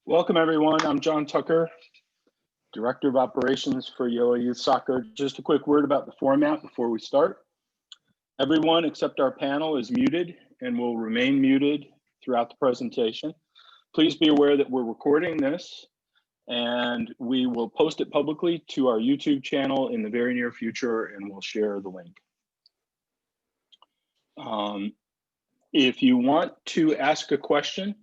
Welcome everyone, I'm John Tucker, Director of Operations for Gjøa Youth Soccer. Just a quick word about the format before we start. Everyone except our panel is muted and will remain muted throughout the presentation. Please be aware that we're recording this and we will post it publicly to our YouTube channel in the very near future, and we'll share the link. If you want to ask a question,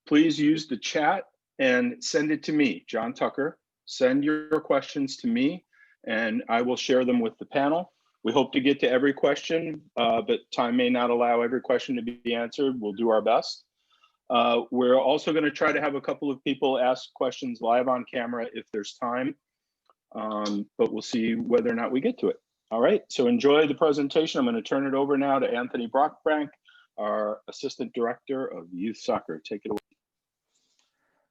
please use the chat and send it to me, John Tucker. Send your questions to me and I will share them with the panel. We hope to get to every question, but time may not allow every question to be answered. We'll do our best. We're also going to try to have a couple of people ask questions live on camera if there's time, but we'll see whether or not we get to it. All right, so enjoy the presentation. I'm going to turn it over now to Anthony Brockbank, our Assistant Director of Youth Soccer. Take it away.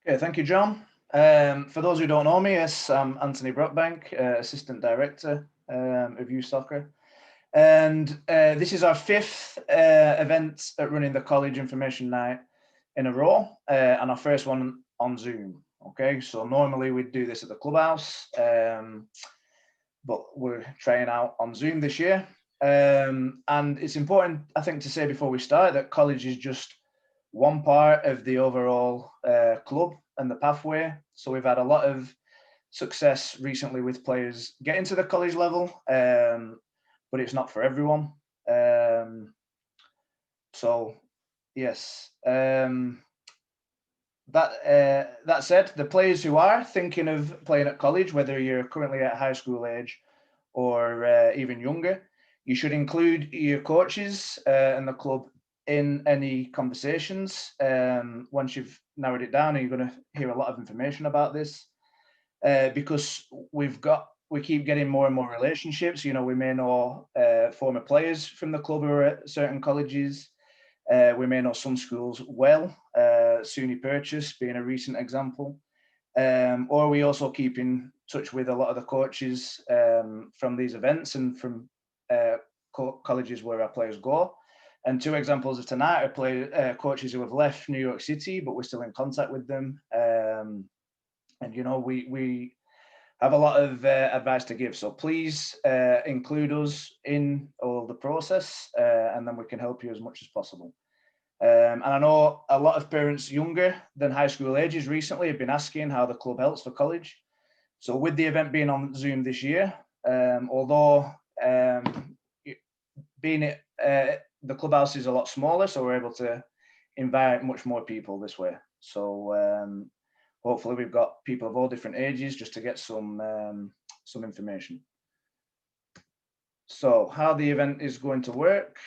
Okay, thank you, John. For those who don't know me, yes, I'm Anthony Brockbank, Assistant Director of Youth Soccer. And this is our fifth event at running the College Information Night in a row, and our first one on Zoom. Okay, so normally we'd do this at the clubhouse, but we're trying out on Zoom this year. And it's important, I think, to say before we start that college is just one part of the overall club and the pathway. So we've had a lot of success recently with players getting to the college level, but it's not for everyone. So yes, that said, the players who are thinking of playing at college, whether you're currently at high school age or even younger, you should include your coaches and the club in any conversations. Once you've narrowed it down, and you're going to hear a lot of information about this, because we keep getting more and more relationships. You know, we may know former players from the club who are at certain colleges. We may know some schools well, SUNY Purchase being a recent example. Or we also keep in touch with a lot of the coaches from these events and from colleges where our players go. And two examples of tonight are coaches who have left New York City, but we're still in contact with them. And, you know, we have a lot of advice to give. So please include us in all the process, and then we can help you as much as possible. And I know a lot of parents younger than high school ages recently have been asking how the club helps for college. So with the event being on Zoom this year, although the clubhouse is a lot smaller, so we're able to invite much more people this way. So hopefully we've got people of all different ages just to get some information. So how the event is going to work.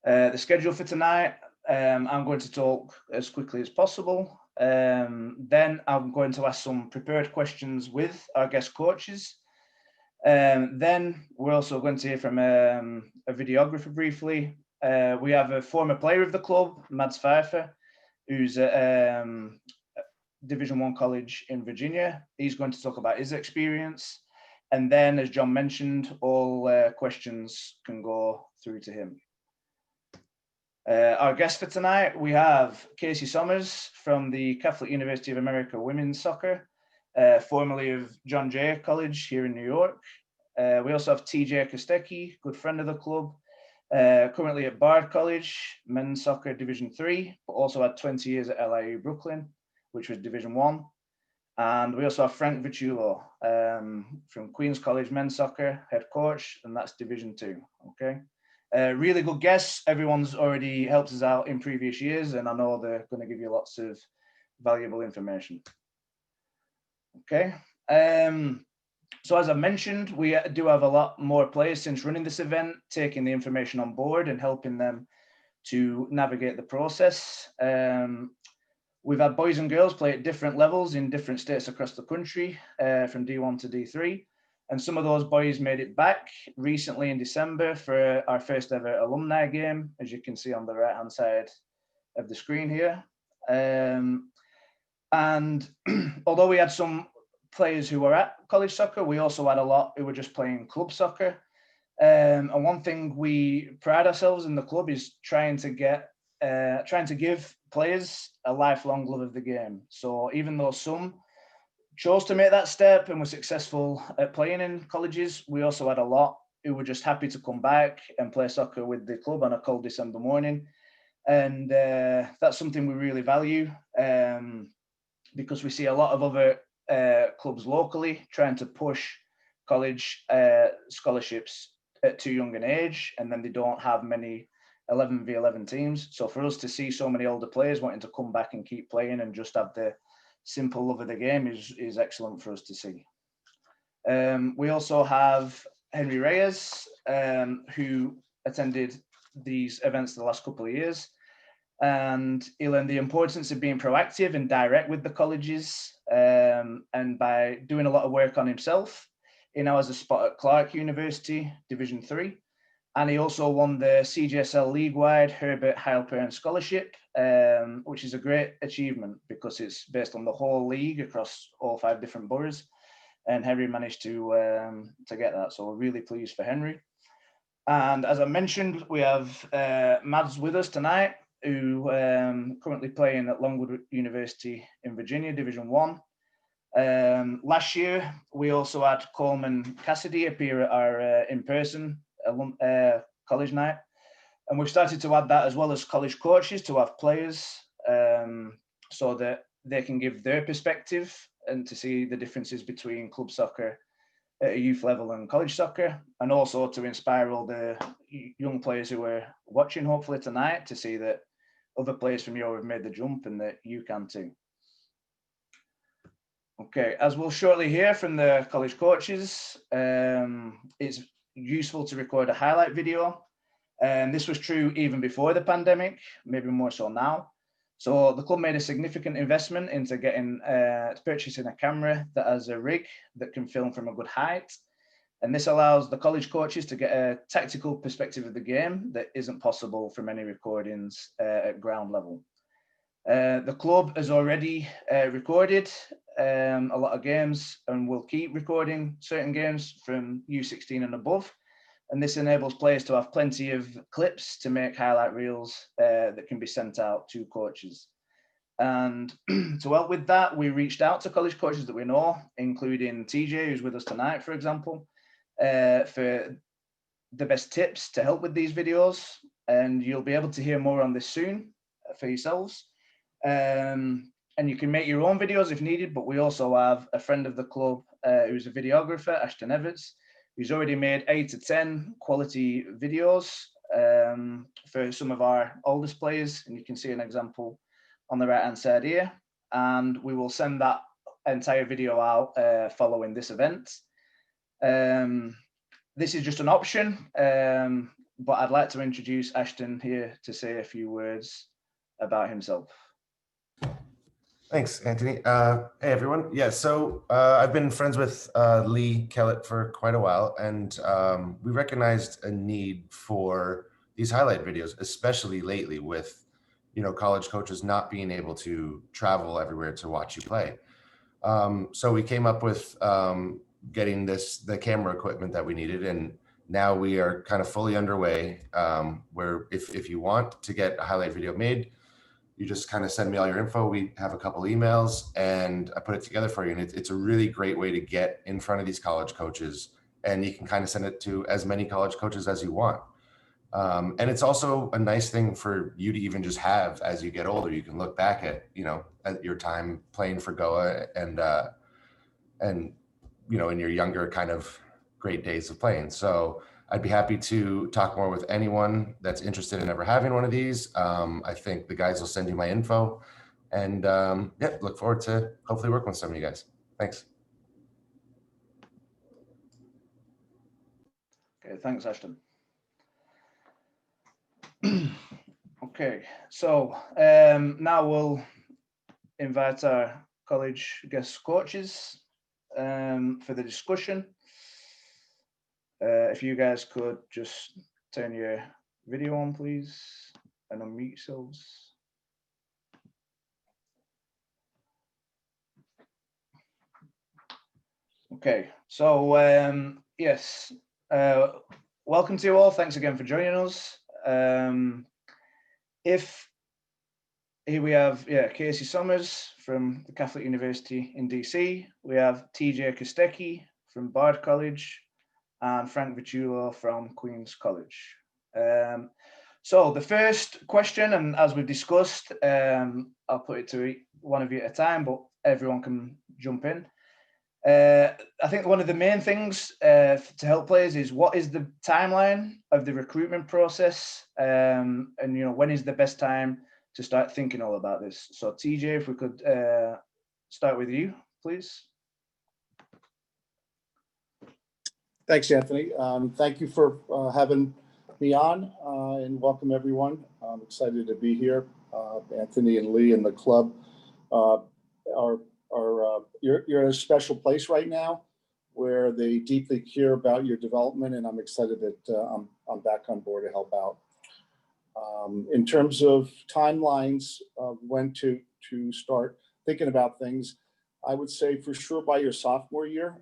The schedule for tonight, I'm going to talk as quickly as possible. Then I'm going to ask some prepared questions with our guest coaches. Then we're also going to hear from a videographer briefly. We have a former player of the club, Mads Pfeiffer, who's at Division I college in Virginia. He's going to talk about his experience. And then, as John mentioned, all questions can go through to him. Our guest for tonight, we have Casey Sommers from the Catholic University of America Women's Soccer, formerly of John Jay College here in New York. We also have TJ Kostecky, good friend of the club, currently at Bard College, Men's Soccer Division III, but also had 20 years at LIU Brooklyn, which was Division I. And we also have Frank Vertullo from Queen's College Men's Soccer, head coach, and that's Division II, okay? Really good guests. Everyone's already helped us out in previous years, and I know they're going to give you lots of valuable information. Okay. So as I mentioned, we do have a lot more players since running this event, taking the information on board and helping them to navigate the process. We've had boys and girls play at different levels in different states across the country, from D1 to D3. And some of those boys made it back recently in December for our first ever alumni game, as you can see on the right-hand side of the screen here. And although we had some players who were at college soccer, we also had a lot who were just playing club soccer. And one thing we pride ourselves in the club is trying to get trying to give players a lifelong love of the game. So even though some chose to make that step and were successful at playing in colleges, we also had a lot who were just happy to come back and play soccer with the club on a cold December morning. And that's something we really value, because we see a lot of other clubs locally trying to push college scholarships at too young an age, and then they don't have many 11v11 teams. So for us to see so many older players wanting to come back and keep playing and just have the simple love of the game is excellent for us to see. We also have Henry Reyes, who attended these events the last couple of years, and he learned the importance of being proactive and direct with the colleges, and by doing a lot of work on himself. He now has a spot at Clark University, Division 3, and he also won the CGSL League-wide Herbert Heilpern Scholarship, which is a great achievement because it's based on the whole league across all 5 different boroughs, and Henry managed to get that. So we're really pleased for Henry. And as I mentioned, we have Mads with us tonight, who currently playing at Longwood University in Virginia, Division 1. Last year, we also had Coleman Cassidy appear at our in-person college night. And we've started to add that as well as college coaches to have players, so that they can give their perspective and to see the differences between club soccer at a youth level and college soccer, and also to inspire all the young players who are watching hopefully tonight to see that other players from Gjøa have made the jump and that you can too. Okay, as we'll shortly hear from the college coaches, it's useful to record a highlight video. And this was true even before the pandemic, maybe more so now. So the club made a significant investment into purchasing a camera that has a rig that can film from a good height. And this allows the college coaches to get a tactical perspective of the game that isn't possible from any recordings at ground level. The club has already recorded a lot of games and will keep recording certain games from U16 and above. And this enables players to have plenty of clips to make highlight reels that can be sent out to coaches. And to help with that, we reached out to college coaches that we know, including TJ, who's with us tonight, for example, for the best tips to help with these videos. And you'll be able to hear more on this soon for yourselves. And you can make your own videos if needed, but we also have a friend of the club who's a videographer, Ashton Evetts, who's already made 8 to 10 quality videos for some of our oldest players. And you can see an example on the right-hand side here. And we will send that entire video out following this event. This is just an option, but I'd like to introduce Ashton here to say a few words about himself. Thanks, Anthony. Hey, everyone. Yeah, so I've been friends with Lee Kellett for quite a while, and we recognized a need for these highlight videos, especially lately with, college coaches not being able to travel everywhere to watch you play. So we came up with getting the camera equipment that we needed, and now we are kind of fully underway, where if you want to get a highlight video made, you just kind of send me all your info. We have a couple emails and I put it together for you. And it's a really great way to get in front of these college coaches, and you can kind of send it to as many college coaches as you want. And it's also a nice thing for you to even just have as you get older. You can look back at, at your time playing for Gjøa and, in your younger kind of great days of playing. So I'd be happy to talk more with anyone that's interested in ever having one of these. I think the guys will send you my info, and look forward to hopefully working with some of you guys. Thanks. Okay, thanks, Ashton. Okay, so now we'll invite our college guest coaches for the discussion. If you guys could just turn your video on, please, and unmute yourselves. Okay, so yes, welcome to you all. Thanks again for joining us. if here we have Casey Sommers from the Catholic University in DC. We have TJ Kostecky from Bard College and Frank Vertullo from Queen's College. So the first question, and as we've discussed, I'll put it to one of you at a time, but everyone can jump in. I think one of the main things to help players is what is the timeline of the recruitment process, and when is the best time to start thinking all about this. So TJ, if we could start with you, please. Thanks, Anthony. Thank you for having me on, and welcome everyone. I'm excited to be here. Anthony and Lee and the club you're in a special place right now where they deeply care about your development, and I'm excited that I'm back on board to help out. In terms of timelines of when to start thinking about things, I would say for sure by your sophomore year,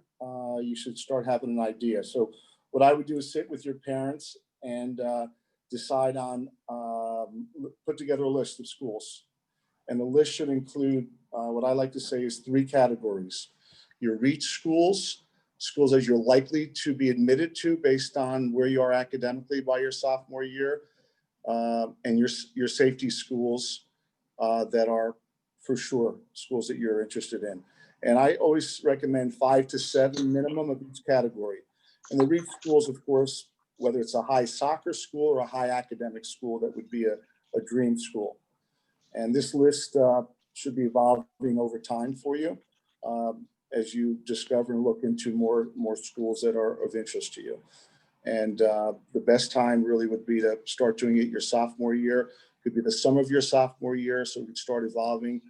you should start having an idea. So what I would do is sit with your parents and decide on, put together a list of schools. And the list should include what I like to say is 3 categories. Your reach schools, schools as you're likely to be admitted to based on where you are academically by your sophomore year, and your safety schools that are for sure schools that you're interested in. And I always recommend 5 to 7 minimum of each category. And the reach schools, of course, whether it's a high soccer school or a high academic school, that would be a dream school. And this list should be evolving over time for you as you discover and look into more schools that are of interest to you. And the best time really would be to start doing it your sophomore year. Could be the summer of your sophomore year, so we'd start evolving,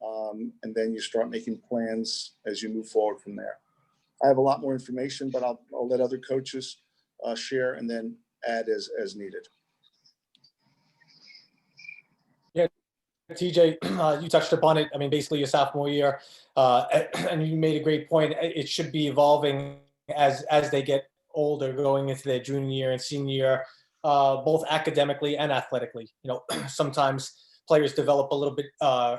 and then you start making plans as you move forward from there. I have a lot more information, but I'll let other coaches share and then add as needed. Yeah, TJ, you touched upon it. I mean, basically your sophomore year, and you made a great point. It should be evolving as they get older, going into their junior year and senior year, both academically and athletically. Sometimes players develop a little bit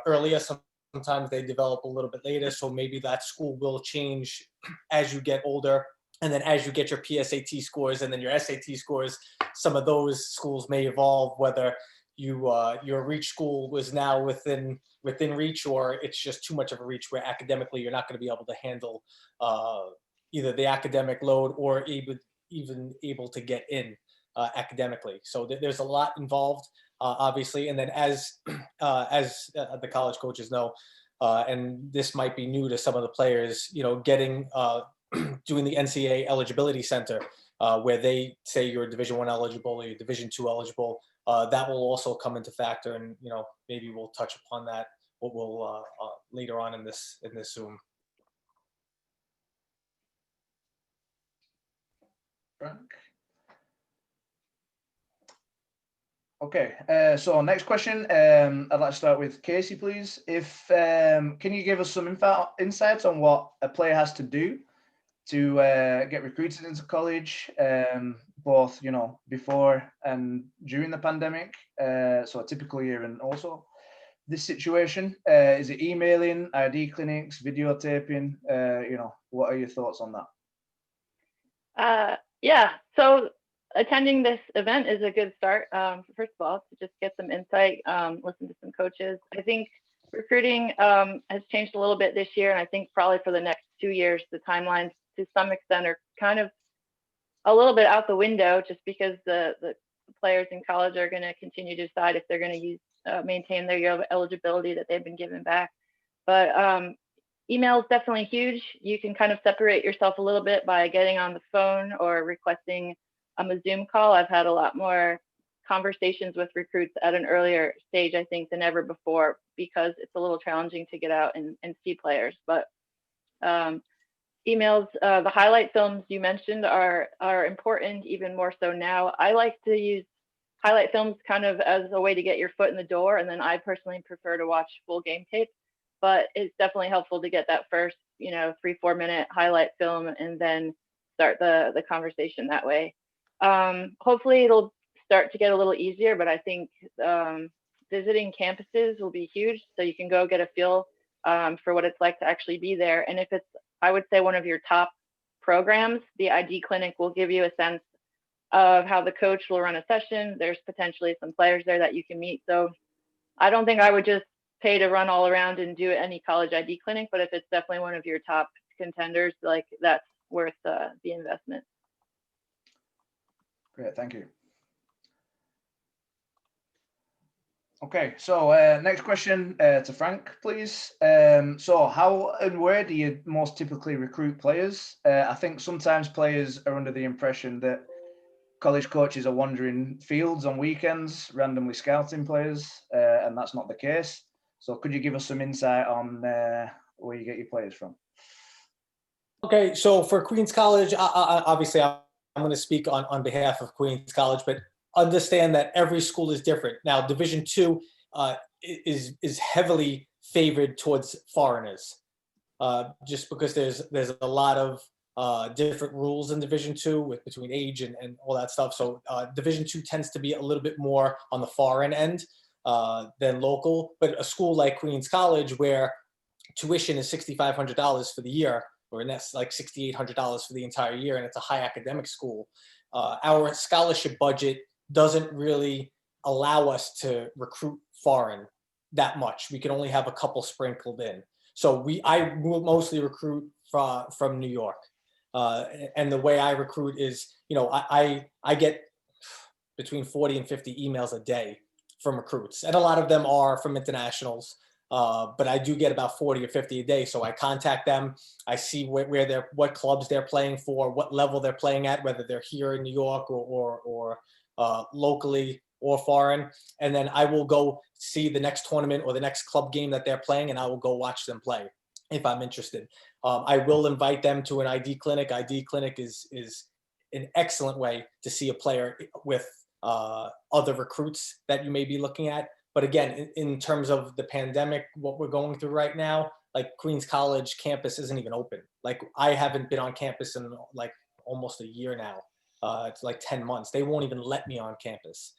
earlier, sometimes they develop a little bit later. So maybe that school will change as you get older. And then as you get your PSAT scores and then your SAT scores, some of those schools may evolve, whether your reach school was now within reach, or it's just too much of a reach where academically you're not going to be able to handle either the academic load or even able to get in academically. So there's a lot involved, obviously. And then as the college coaches know, and this might be new to some of the players, getting doing the NCAA eligibility center, where they say you're Division I eligible or you're Division II eligible. That will also come into factor, and maybe we'll touch upon that later on in this Zoom. Frank. Okay, so next question. I'd like to start with Casey, please. Can you give us some insights on what a player has to do to get recruited into college, both before and during the pandemic, so a typical year, and also this situation? Is it emailing, ID clinics, videotaping? What are your thoughts on that? Yeah, so attending this event is a good start. First of all, to just get some insight, listen to some coaches. I think recruiting has changed a little bit this year, and I think probably for the next 2 years, the timelines to some extent are kind of a little bit out the window, just because the players in college are going to continue to decide if they're going to maintain their year of eligibility that they've been given back. But email is definitely huge. You can kind of separate yourself a little bit by getting on the phone or requesting a Zoom call. I've had a lot more conversations with recruits at an earlier stage, I think, than ever before, because it's a little challenging to get out and see players. But emails, the highlight films you mentioned are important, even more so now. I like to use highlight films kind of as a way to get your foot in the door, and then I personally prefer to watch full game tape. But it's definitely helpful to get that first 3-4 minute highlight film and then start the conversation that way. Hopefully it'll start to get a little easier, but I think visiting campuses will be huge. So you can go get a feel for what it's like to actually be there. And if it's, I would say, one of your top programs, the ID clinic will give you a sense of how the coach will run a session. There's potentially some players there that you can meet. So I don't think I would just pay to run all around and do any college ID clinic, but if it's definitely one of your top contenders, like that's worth the investment. Great, thank you. Okay, so next question to Frank, please. So how and where do you most typically recruit players? I think sometimes players are under the impression that college coaches are wandering fields on weekends, randomly scouting players, and that's not the case. So could you give us some insight on where you get your players from? Okay, so for Queens College, obviously I'm going to speak on behalf of Queens College, but understand that every school is different. Now, Division II is heavily favored towards foreigners, just because there's a lot of different rules in Division II between age and all that stuff. So Division II tends to be a little bit more on the foreign end than local. But a school like Queens College, where tuition is $6,500 for the year, or that's like $6,800 for the entire year, and it's a high academic school, our scholarship budget doesn't really allow us to recruit foreign that much. We can only have a couple sprinkled in. So I mostly recruit from New York. And the way I recruit is, I get between 40 and 50 emails a day from recruits. And a lot of them are from internationals. But I do get about 40 or 50 a day. So I contact them. I see what clubs they're playing for, what level they're playing at, whether they're here in New York or locally or foreign. And then I will go see the next tournament or the next club game that they're playing, and I will go watch them play if I'm interested. I will invite them to an ID clinic. ID clinic is an excellent way to see a player with other recruits that you may be looking at. But again, in terms of the pandemic, what we're going through right now, like Queens College campus isn't even open. Like I haven't been on campus in like almost a year now. It's like 10 months. They won't even let me on campus.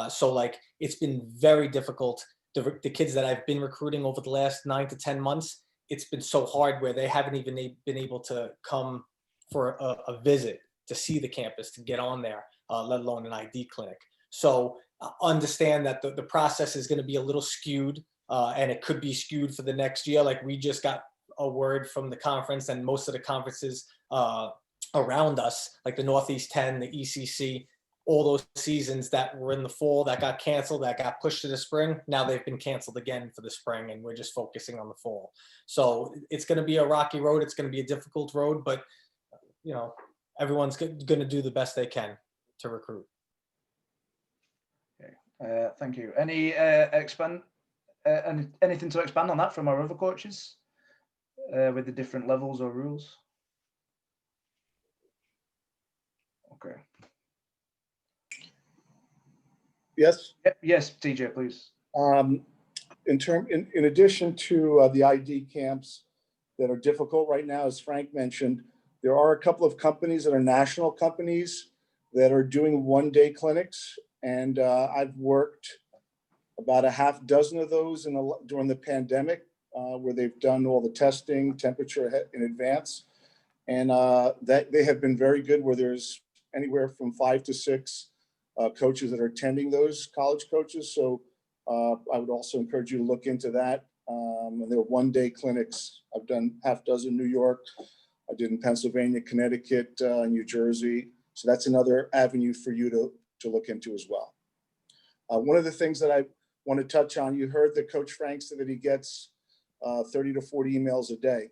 So like it's been very difficult. The kids that I've been recruiting over the last 9 to 10 months, it's been so hard where they haven't even been able to come for a visit to see the campus, to get on there, let alone an ID clinic. So understand that the process is going to be a little skewed, and it could be skewed for the next year. Like we just got a word from the conference, and most of the conferences around us, like the Northeast 10, the ECC, all those seasons that were in the fall that got canceled, that got pushed to the spring, now they've been canceled again for the spring, and we're just focusing on the fall. So it's going to be a rocky road. It's going to be a difficult road, but everyone's going to do the best they can to recruit. Okay, thank you. Anything to expand on that from our other coaches with the different levels or rules? Okay. Yes. Yes, TJ, please. In addition to the ID camps that are difficult right now, as Frank mentioned, there are a couple of companies that are national companies that are doing one-day clinics, and I've worked about a half dozen of those during the pandemic, where they've done all the testing, temperature in advance, and that they have been very good. Where there's anywhere from 5 to 6 coaches that are attending those, college coaches. So I would also encourage you to look into that. And there are one-day clinics. I've done half dozen in New York. I did in Pennsylvania, Connecticut, New Jersey. So that's another avenue for you to look into as well. One of the things that I want to touch on, you heard that Coach Frank said that he gets 30 to 40 emails a day.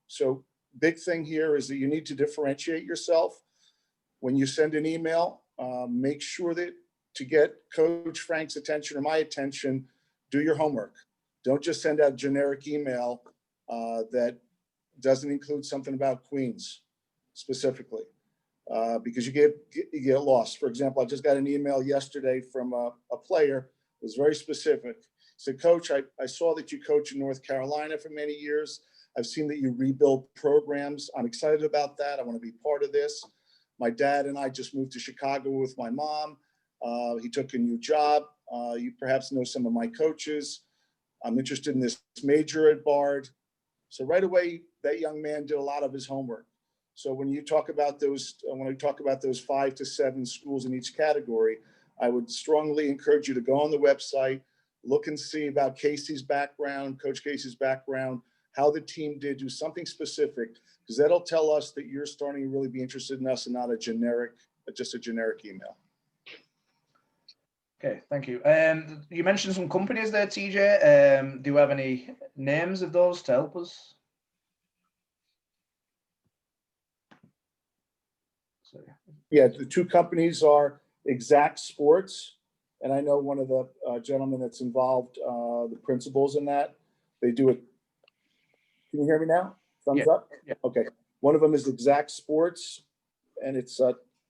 So big thing here is that you need to differentiate yourself. When you send an email, make sure that to get Coach Frank's attention or my attention, do your homework. Don't just send out generic email that doesn't include something about Queens specifically, because you get lost. For example, I just got an email yesterday from a player who was very specific. He said, Coach, I saw that you coach in North Carolina for many years. I've seen that you rebuild programs. I'm excited about that. I want to be part of this. My dad and I just moved to Chicago with my mom. He took a new job. You perhaps know some of my coaches. I'm interested in this major at Bard. So right away, that young man did a lot of his homework. So when you talk about those, when I talk about those 5 to 7 schools in each category, I would strongly encourage you to go on the website, look and see about Casey's background, Coach Casey's background, how the team did, do something specific, because that'll tell us that you're starting to really be interested in us and not a generic, just a generic email. Okay, thank you. You mentioned some companies there, TJ. Do you have any names of those to help us? Sorry. Yeah, the 2 companies are Exact Sports, and I know one of the gentlemen that's involved, the principals in that. They do it. Can you hear me now? Thumbs up? Yeah. Okay. One of them is Exact Sports, and it's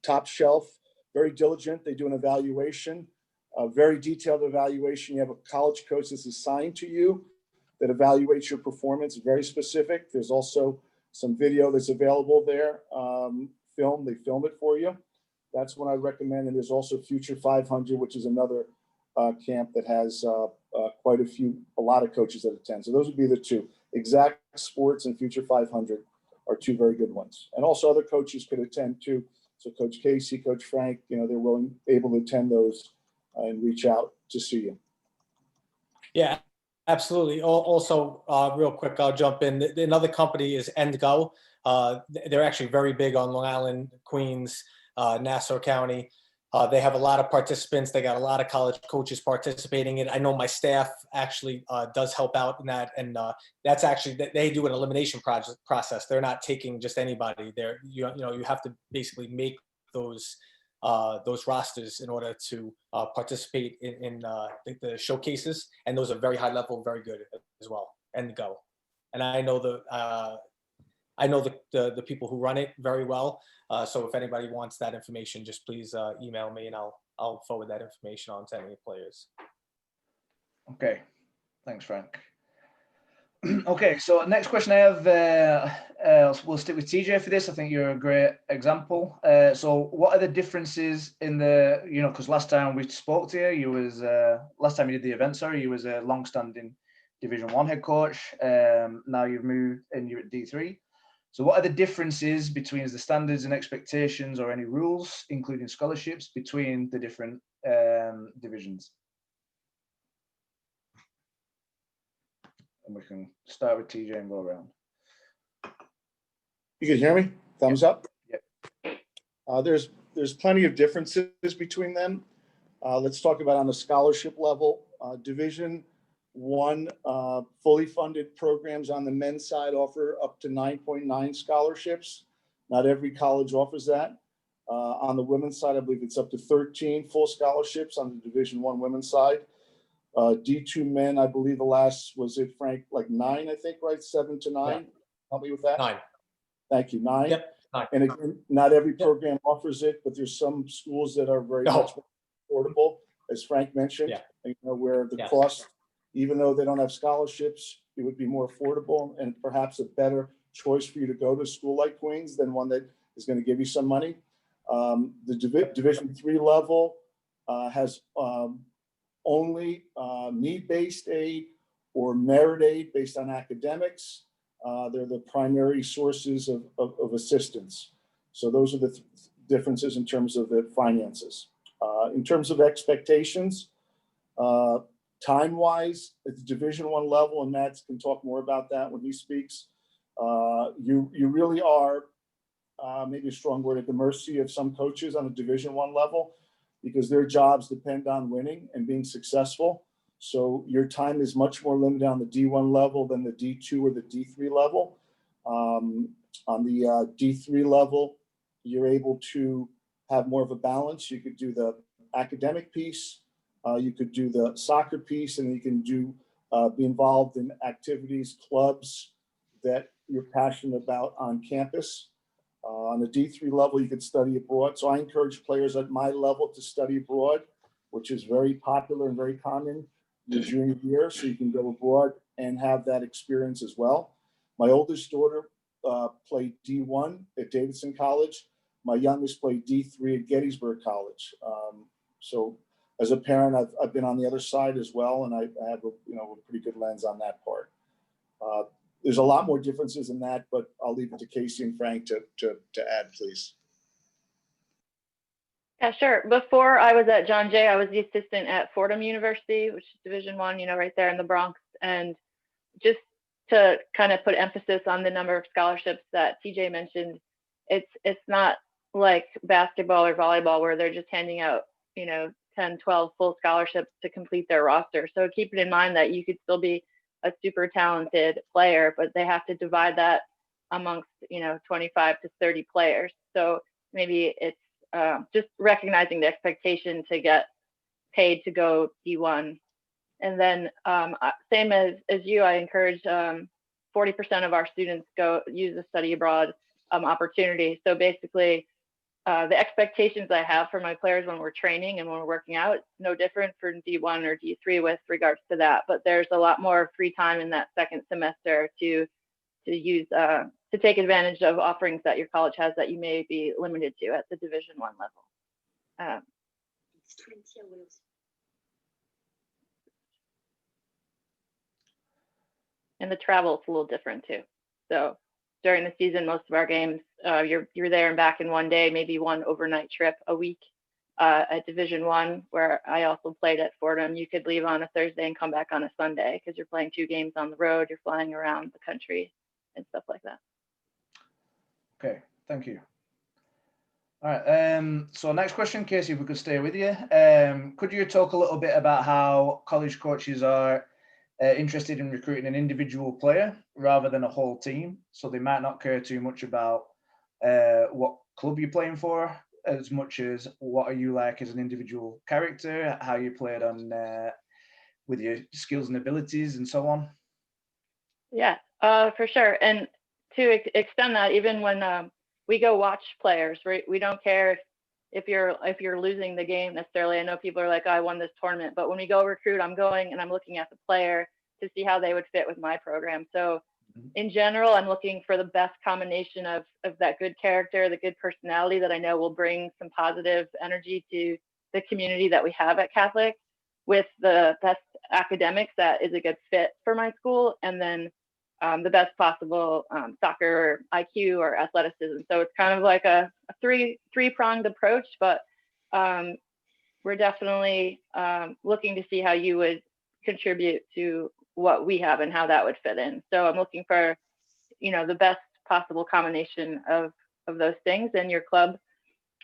top shelf, very diligent. They do an evaluation, a very detailed evaluation. You have a college coach that's assigned to you that evaluates your performance, very specific. There's also some video that's available there, they film it for you. That's what I recommend. And there's also Future 500, which is another camp that has a lot of coaches that attend. So those would be the 2. Exact Sports and Future 500 are 2 very good ones. And also other coaches could attend too. So Coach Casey, Coach Frank, they're able to attend those and reach out to see you. Yeah, absolutely. Also, real quick, I'll jump in. Another company is EndGo. They're actually very big on Long Island, Queens, Nassau County. They have a lot of participants. They got a lot of college coaches participating in it. I know my staff actually does help out in that, and that's actually, they do an elimination process. They're not taking just anybody. You have to basically make those rosters in order to participate in the showcases, and those are very high level, very good as well. EndGo, and I know the people who run it very well. So if anybody wants that information, just please email me and I'll forward that information on to any players. Okay, thanks, Frank. Okay, so next question I have, we'll stick with TJ for this. I think you're a great example. So what are the differences in the, because last time we spoke to you, last time you did the event, sorry, you was a long-standing Division 1 head coach. Now you've moved and you're at D3. So what are the differences between the standards and expectations or any rules, including scholarships, between the different divisions? And we can start with TJ and go around. You can hear me? Thumbs up? Yep. There's plenty of differences between them. Let's talk about on the scholarship level. Division 1 fully funded programs on the men's side offer up to 9.9 scholarships. Not every college offers that. On the women's side, I believe it's up to 13 full scholarships on the Division 1 women's side. D2 men, I believe the last, was it, Frank, like 9, I think, right? 7 to 9? Yeah. Help me with that. 9. Thank you, 9. Yep. 9. And again, not every program offers it, but there's some schools that are very much more affordable, as Frank mentioned, where the cost, even though they don't have scholarships, it would be more affordable and perhaps a better choice for you to go to a school like Queens than one that is going to give you some money. The Division 3 level has only need-based aid or merit aid based on academics. They're the primary sources of assistance. So those are the differences in terms of the finances. In terms of expectations, time-wise, at the Division 1 level, and Mads can talk more about that when he speaks, you really are, maybe a strong word, at the mercy of some coaches on the Division 1 level, because their jobs depend on winning and being successful. So your time is much more limited on the D1 level than the D2 or the D3 level. On the D3 level, you're able to have more of a balance. You could do the academic piece, you could do the soccer piece, and you can be involved in activities, clubs that you're passionate about on campus. On the D3 level, you could study abroad. So I encourage players at my level to study abroad, which is very popular and very common in junior year. So you can go abroad and have that experience as well. My oldest daughter played D1 at Davidson College. My youngest played D3 at Gettysburg College. So as a parent, I've been on the other side as well, and I have a pretty good lens on that part. There's a lot more differences in that, but I'll leave it to Casey and Frank to add, please. Yeah, sure. Before I was at John Jay, I was the assistant at Fordham University, which is Division I, right there in the Bronx. And just to kind of put emphasis on the number of scholarships that TJ mentioned, it's not like basketball or volleyball where they're just handing out, 10, 12 full scholarships to complete their roster. So keep it in mind that you could still be a super talented player, but they have to divide that amongst, 25 to 30 players. So maybe it's just recognizing the expectation to get paid to go D1. And then same as you, I encourage 40% of our students use a study abroad opportunity. So basically the expectations I have for my players when we're training and when we're working out, it's no different for D1 or D3 with regards to that, but there's a lot more free time in that second semester to use to take advantage of offerings that your college has that you may be limited to at the Division I level. And the travel is a little different too. So during the season, most of our games, you're there and back in one day, maybe one overnight trip a week. At Division I, where I also played at Fordham, you could leave on a Thursday and come back on a Sunday because you're playing 2 games on the road, you're flying around the country and stuff like that. Okay, thank you. All right, so next question, Casey, if we could stay with you. Could you talk a little bit about how college coaches are interested in recruiting an individual player rather than a whole team? So they might not care too much about what club you're playing for, as much as what are you like as an individual character, how you played on with your skills and abilities and so on. Yeah, for sure. And to extend that, even when we go watch players, right? We don't care if you're losing the game necessarily. I know people are like, oh, I won this tournament, but when we go recruit, I'm going and I'm looking at the player to see how they would fit with my program. So in general, I'm looking for the best combination of that good character, the good personality that I know will bring some positive energy to the community that we have at Catholic, with the best academics that is a good fit for my school, and then the best possible soccer IQ or athleticism. So it's kind of like a three-pronged approach, but we're definitely looking to see how you would contribute to what we have and how that would fit in. So I'm looking for, the best possible combination of those things, and your club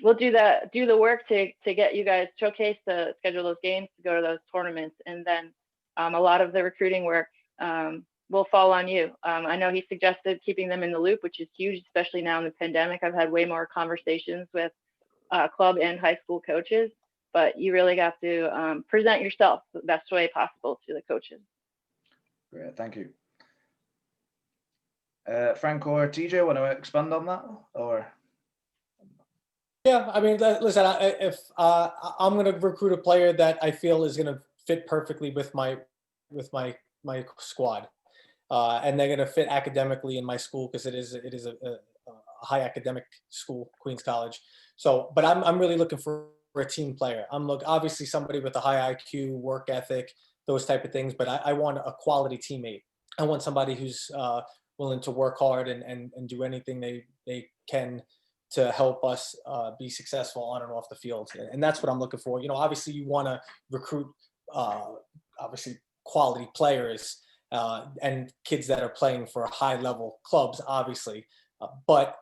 will do the work to get you guys showcased, to schedule those games, to go to those tournaments, and then a lot of the recruiting work will fall on you. I know he suggested keeping them in the loop, which is huge, especially now in the pandemic. I've had way more conversations with club and high school coaches, but you really got to present yourself the best way possible to the coaches. Great, thank you. Frank or TJ, want to expand on that? Or yeah, I mean, listen, if I'm going to recruit a player that I feel is going to fit perfectly with my squad, and they're going to fit academically in my school, because it is a high academic school, Queens College. So, but I'm really looking for a team player. Obviously somebody with a high IQ, work ethic, those type of things, but I want a quality teammate. I want somebody who's willing to work hard and do anything they can to help us be successful on and off the field. And that's what I'm looking for. Obviously you want to recruit obviously quality players and kids that are playing for high level clubs, obviously, but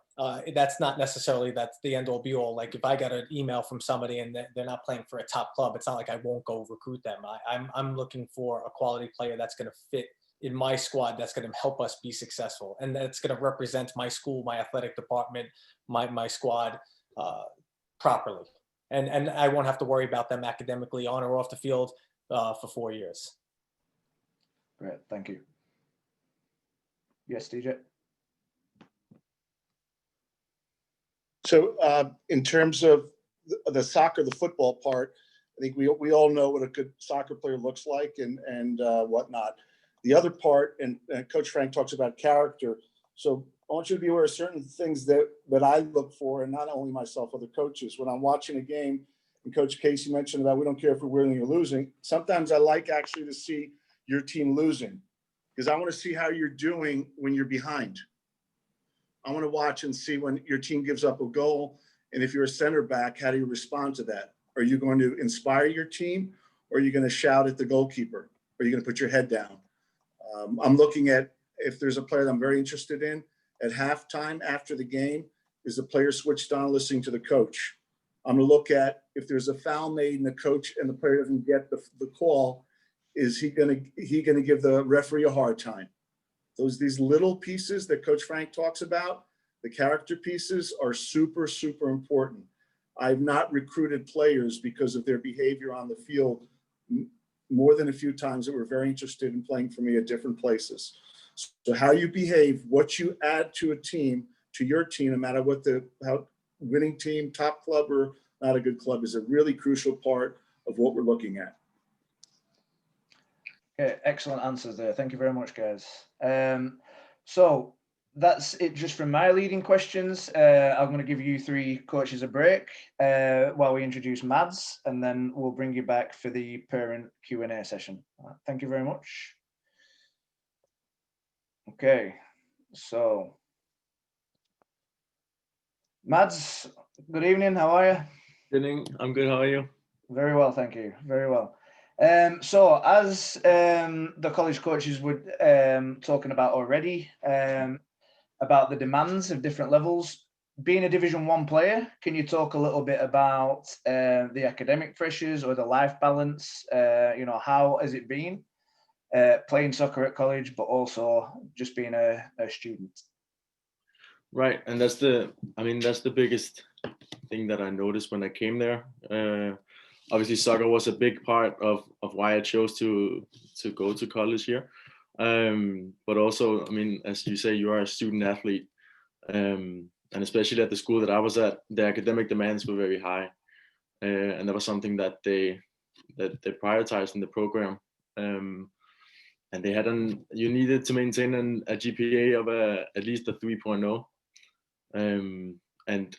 that's not necessarily that's the end all be all. Like if I got an email from somebody and they're not playing for a top club, it's not like I won't go recruit them. I'm looking for a quality player that's going to fit in my squad, that's going to help us be successful, and that's going to represent my school, my athletic department, my squad properly. And I won't have to worry about them academically on or off the field for 4 years. Great, thank you. Yes, DJ. So in terms of the football part, I think we all know what a good soccer player looks like and whatnot. The other part, and Coach Frank talks about character. So I want you to be aware of certain things that I look for, and not only myself, other coaches. When I'm watching a game, and Coach Casey mentioned about we don't care if we're winning or losing. Sometimes I like actually to see your team losing because I want to see how you're doing when you're behind. I want to watch and see when your team gives up a goal. And if you're a center back, how do you respond to that? Are you going to inspire your team, or are you going to shout at the goalkeeper? Or are you going to put your head down? I'm looking at, if there's a player that I'm very interested in, at halftime after the game, is the player switched on listening to the coach? I'm going to look at if there's a foul made and the coach and the player doesn't get the call, is he going to give the referee a hard time? These little pieces that Coach Frank talks about, the character pieces, are super, super important. I've not recruited players because of their behavior on the field more than a few times that were very interested in playing for me at different places. So how you behave, what you add to a team, to your team, no matter what how winning team, top club or not a good club, is a really crucial part of what we're looking at. Okay, excellent answers there. Thank you very much, guys. So that's it just from my leading questions. I'm going to give you three coaches a break while we introduce Mads, and then we'll bring you back for the parent Q&A session. Thank you very much. Okay, so Mads, good evening. How are you? Good evening. I'm good. How are you? Very well, thank you. Very well. So as the college coaches were talking about already, about the demands of different levels, being a Division 1 player, can you talk a little bit about the academic pressures or the life balance? How has it been playing soccer at college, but also just being a student? Right, and that's the biggest thing that I noticed when I came there. Obviously, soccer was a big part of why I chose to go to college here. But also, I mean, as you say, you are a student athlete, and especially at the school that I was at, the academic demands were very high, and that was something that they prioritized in the program. And you needed to maintain a GPA of at least a 3.0, and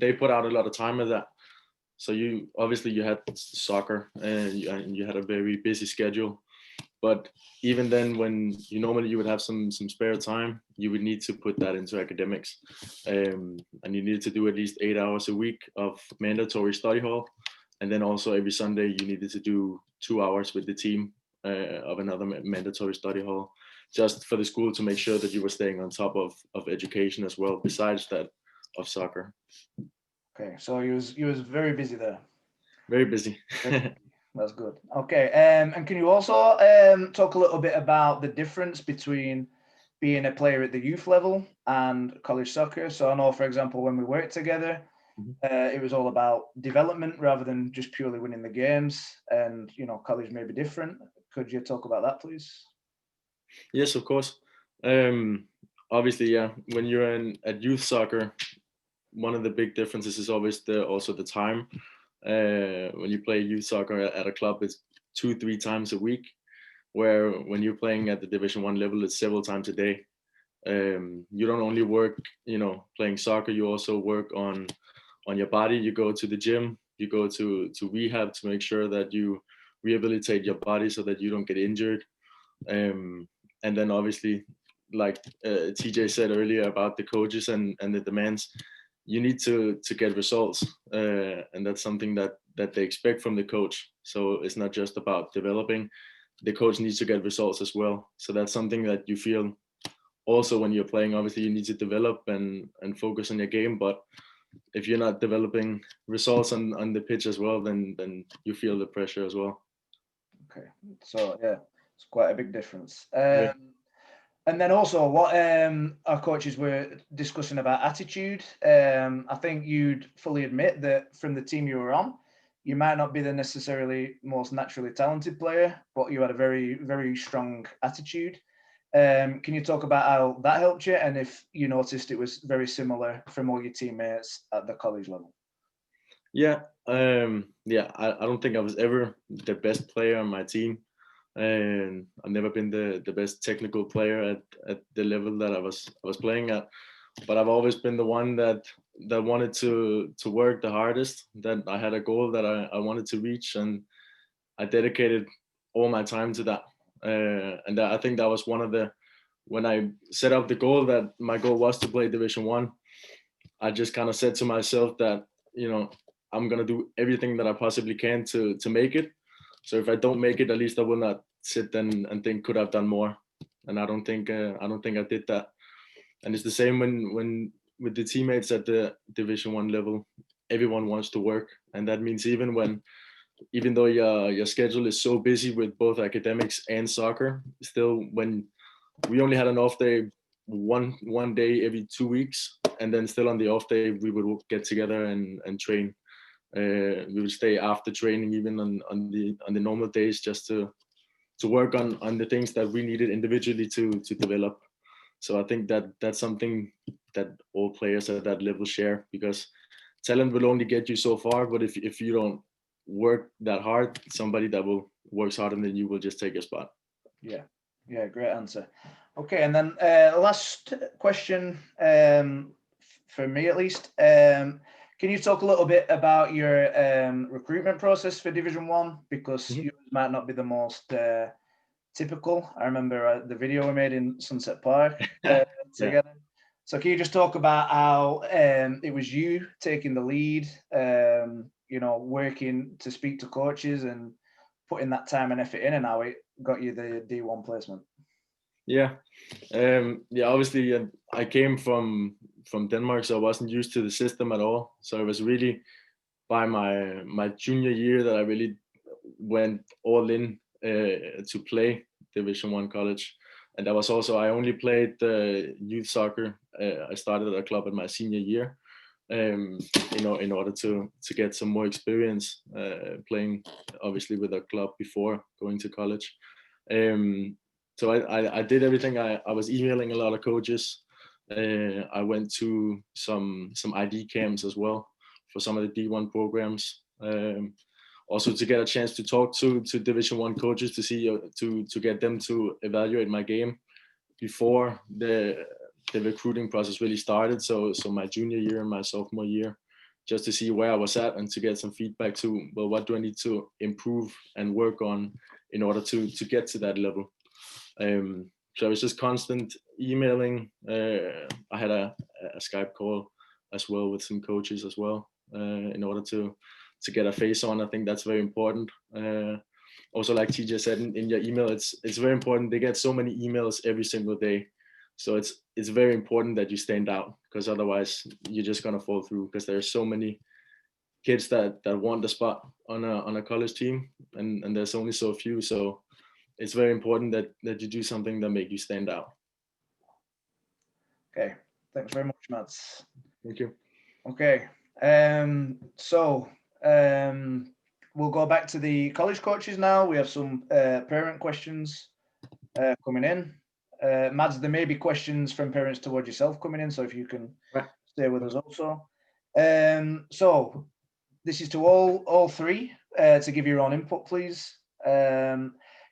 they put out a lot of time with that. So you had soccer and you had a very busy schedule, but even then, when you would have some spare time, you would need to put that into academics, and you needed to do at least 8 hours a week of mandatory study hall, and then also every Sunday you needed to do 2 hours with the team of another mandatory study hall, just for the school to make sure that you were staying on top of education as well, besides that of soccer. Okay, so you was very busy there. Very busy. That's good. Okay, and can you also talk a little bit about the difference between being a player at the youth level and college soccer? So I know, for example, when we worked together, it was all about development rather than just purely winning the games. And college may be different. Could you talk about that, please? Yes, of course. Obviously, yeah. When you're at youth soccer, one of the big differences is always also the time. When you play youth soccer at a club, it's 2-3 times a week, where when you're playing at the Division 1 level, it's several times a day. You don't only work, playing soccer, you also work on your body. You go to the gym, you go to rehab to make sure that you rehabilitate your body so that you don't get injured. And then obviously, like TJ said earlier about the coaches and the demands, you need to get results, and that's something that they expect from the coach. So it's not just about developing, the coach needs to get results as well. So that's something that you feel also when you're playing. Obviously you need to develop and focus on your game, but if you're not developing results on the pitch as well, then you feel the pressure as well. Okay, so yeah, it's quite a big difference. Yeah. And then also what our coaches were discussing about attitude. I think you'd fully admit that from the team you were on, you might not be the necessarily most naturally talented player, but you had a very, very strong attitude. Can you talk about how that helped you, and if you noticed it was very similar from all your teammates at the college level? Yeah, I don't think I was ever the best player on my team, and I've never been the best technical player at the level that I was playing at. but I've always been the one that wanted to work the hardest, that I had a goal that I wanted to reach, and I dedicated all my time to that. And I think that was one of the, when I set up the goal, that my goal was to play Division 1, I just kind of said to myself that, you know, I'm going to do everything that I possibly can to make it. So if I don't make it, at least I will not sit then and think, could I've done more? And I don't think I did that. And it's the same when with the teammates at the Division 1 level. Everyone wants to work, and that means even though your schedule is so busy with both academics and soccer, still, when we only had an off day one day every 2 weeks, and then still on the off day we would get together and train. We would stay after training even on the normal days, just to work on the things that we needed individually to develop. So I think that that's something that all players at that level share, because talent will only get you so far, but if you don't work that hard, somebody that works harder than you will just take your spot. Yeah, great answer. Okay, and then last question for me at least. Can you talk a little bit about your recruitment process for Division 1? Because yours might not be the most typical. I remember the video we made in Sunset Park together. Yeah. So can you just talk about how it was you taking the lead, you know, working to speak to coaches and putting that time and effort in, and how it got you the D1 placement? Yeah, obviously I came from Denmark, so I wasn't used to the system at all. So it was really by my junior year that I really went all in to play Division 1 college. And that was also, I only played youth soccer. I started at a club in my senior year, you know, in order to get some more experience playing, obviously, with a club before going to college. So I did everything. I was emailing a lot of coaches. I went to some ID camps as well for some of the D1 programs. Also to get a chance to talk to Division 1 coaches to see to get them to evaluate my game before the recruiting process really started. So my junior year and my sophomore year, just to see where I was at and to get some feedback to, well, what do I need to improve and work on in order to get to that level. So it was just constant emailing. I had a Skype call as well with some coaches as well in order to get a face on. I think that's very important. Also, like TJ said in your email, it's very important. They get so many emails every single day. So it's very important that you stand out, because otherwise you're just gonna fall through, because there's so many kids that want the spot on a college team, and there's only so few. So it's very important that you do something that make you stand out. Okay, thanks very much, Mads. Thank you. Okay, we'll go back to the college coaches now. We have some parent questions coming in. Mads, there may be questions from parents towards yourself coming in, so if you can stay with us also. So this is to all three, to give your own input, please.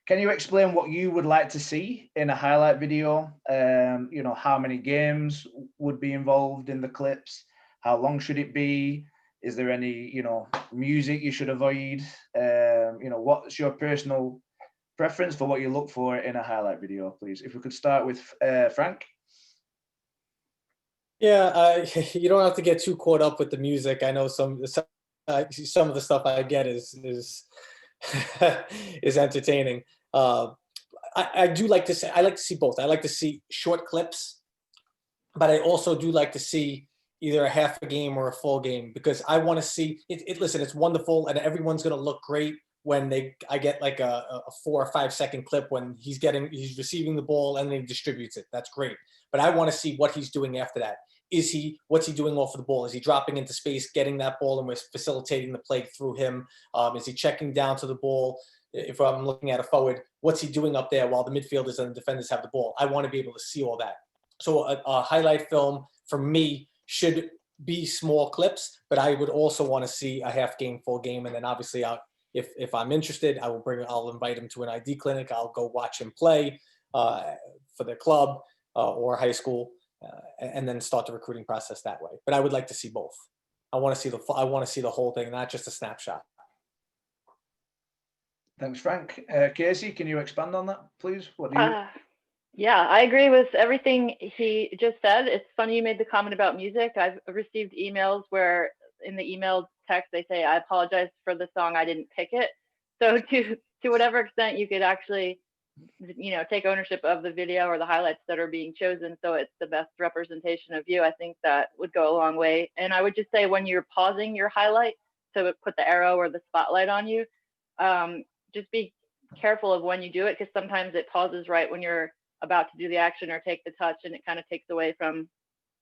Can you explain what you would like to see in a highlight video? You know, how many games would be involved in the clips? How long should it be? Is there any, you know, music you should avoid? You know, what's your personal preference for what you look for in a highlight video, please? If we could start with Frank. Yeah, you don't have to get too caught up with the music. I know some of the stuff I get is is entertaining. I do like to say, I like to see both. I like to see short clips, but I also do like to see either a half a game or a full game, because I want to see it. Listen, it's wonderful, and everyone's going to look great when I get like a 4 or 5 second clip when he's receiving the ball and then he distributes it. That's great. But I want to see what he's doing after that. What's he doing off of the ball? Is he dropping into space, getting that ball, and we're facilitating the play through him? Is he checking down to the ball? If I'm looking at a forward, what's he doing up there while the midfielders and the defenders have the ball? I want to be able to see all that. So a highlight film for me should be small clips, but I would also want to see a half game, full game. And then obviously if I'm interested, I'll invite him to an ID clinic. I'll go watch him play for the club or high school. and then start the recruiting process that way. But I would like to see both. I want to see the whole thing, not just a snapshot. Thanks, Frank. Casey, can you expand on that, please? What do you? Yeah, I agree with everything he just said. It's funny you made the comment about music. I've received emails where in the email text they say, I apologize for the song, I didn't pick it. So to whatever extent you could actually, take ownership of the video or the highlights that are being chosen so it's the best representation of you, I think that would go a long way. And I would just say when you're pausing your highlight to put the arrow or the spotlight on you, just be careful of when you do it, because sometimes it pauses right when you're about to do the action or take the touch, and it kind of takes away from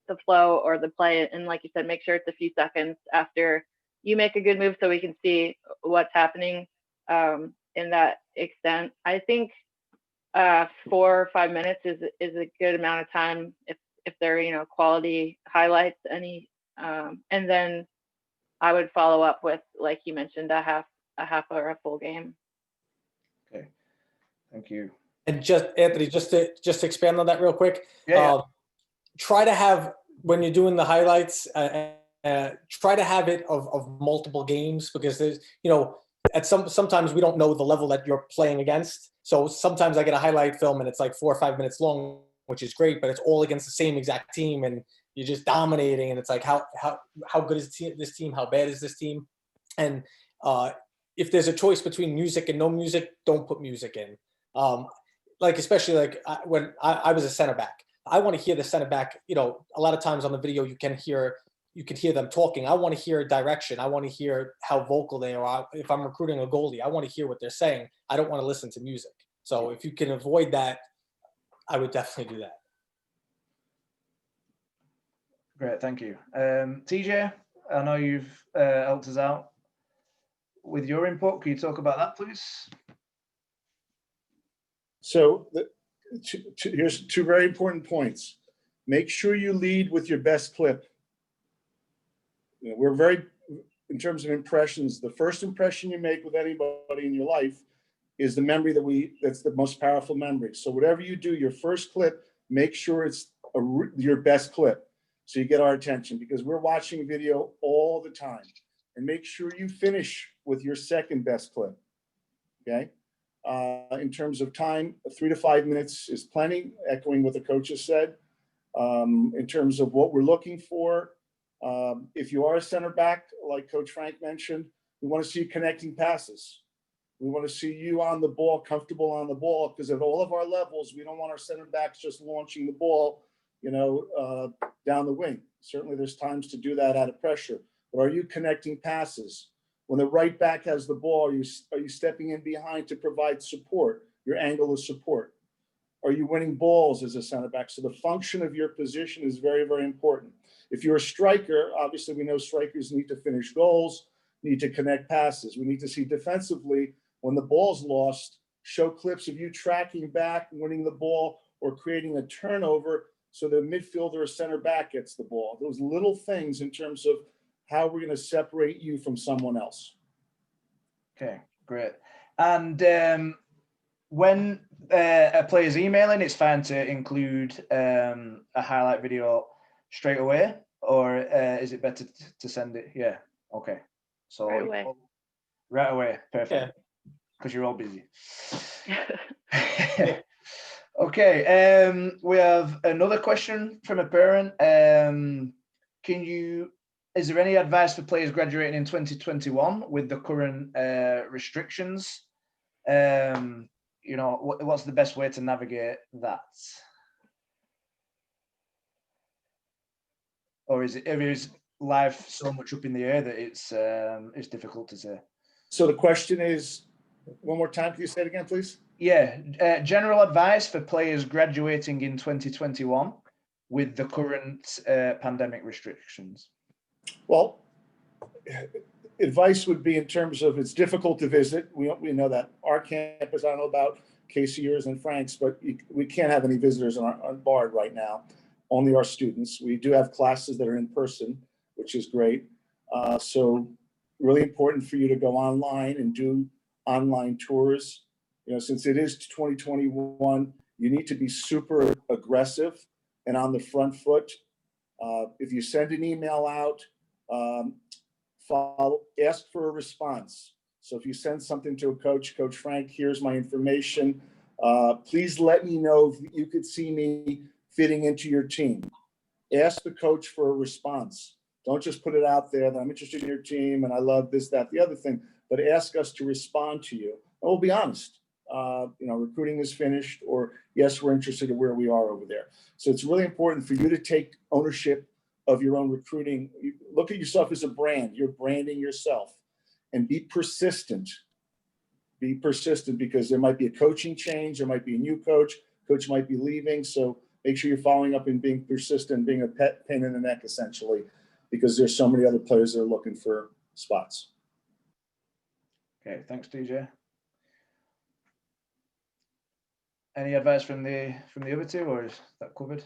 the flow or the play. And like you said, make sure it's a few seconds after you make a good move so we can see what's happening in that extent. I think 4 or 5 minutes is a good amount of time if they're quality highlights. And then I would follow up with, like you mentioned, a half or a full game. Okay, thank you. And just Anthony, just to expand on that real quick. Yeah. Try to have, when you're doing the highlights, try to have it of multiple games, because there's, sometimes we don't know the level that you're playing against. So sometimes I get a highlight film and it's like 4 or 5 minutes long, which is great, but it's all against the same exact team and you're just dominating. And it's like, how good is this team? How bad is this team? And if there's a choice between music and no music, don't put music in. Especially when I was a center back, I want to hear the center back. A lot of times on the video you can hear them talking. I want to hear direction. I want to hear how vocal they are. If I'm recruiting a goalie, I want to hear what they're saying. I don't want to listen to music. So if you can avoid that, I would definitely do that. Great, thank you. TJ, I know you've helped us out with your input. Can you talk about that, please? So here's 2 very important points. Make sure you lead with your best clip. We're very, in terms of impressions, the first impression you make with anybody in your life is the memory that's the most powerful memory. So whatever you do, your first clip, make sure it's your best clip, so you get our attention, because we're watching video all the time. And make sure you finish with your second best clip, okay? In terms of time, 3 to 5 minutes is plenty, echoing what the coaches said. In terms of what we're looking for, if you are a center back, like Coach Frank mentioned, we want to see you connecting passes. We want to see you on the ball, comfortable on the ball, because at all of our levels, we don't want our center backs just launching the ball, down the wing. Certainly there's times to do that out of pressure, but are you connecting passes? When the right back has the ball, are you stepping in behind to provide support, your angle of support? Are you winning balls as a center back? So the function of your position is very, very important. If you're a striker, obviously we know strikers need to finish goals, need to connect passes. We need to see defensively, when the ball's lost, show clips of you tracking back, winning the ball, or creating a turnover so the midfielder or center back gets the ball. Those little things in terms of how we're going to separate you from someone else. Okay, great. And when a player's emailing, it's fine to include a highlight video straight away, or is it better to send it? Yeah, okay. So right away. Right away, perfect. Because you're all busy. Okay, we have another question from a parent. Is there any advice for players graduating in 2021 with the current restrictions? What's the best way to navigate that? Or is life so much up in the air that it's difficult to say? So the question is, one more time, can you say it again, please? Yeah, general advice for players graduating in 2021 with the current pandemic restrictions. Well, advice would be in terms of, it's difficult to visit. We know that our campus, I don't know about Casey, yours and Frank's, but we can't have any visitors on BARD right now, only our students. We do have classes that are in person, which is great. So really important for you to go online and do online tours. Since it is 2021, you need to be super aggressive and on the front foot. If you send an email out, ask for a response. So if you send something to a coach, Coach Frank, here's my information. Please let me know if you could see me fitting into your team. Ask the coach for a response. Don't just put it out there that I'm interested in your team and I love this, that, the other thing, but ask us to respond to you. And we'll be honest. Recruiting is finished, or yes, we're interested in where we are over there. So it's really important for you to take ownership of your own recruiting. Look at yourself as a brand. You're branding yourself, and be persistent. Be persistent, because there might be a coaching change. There might be a new coach. Coach might be leaving. So make sure you're following up and being persistent, being a pain in the neck, essentially, because there's so many other players that are looking for spots. Okay, thanks, DJ. Any advice from the other two, or is that covered?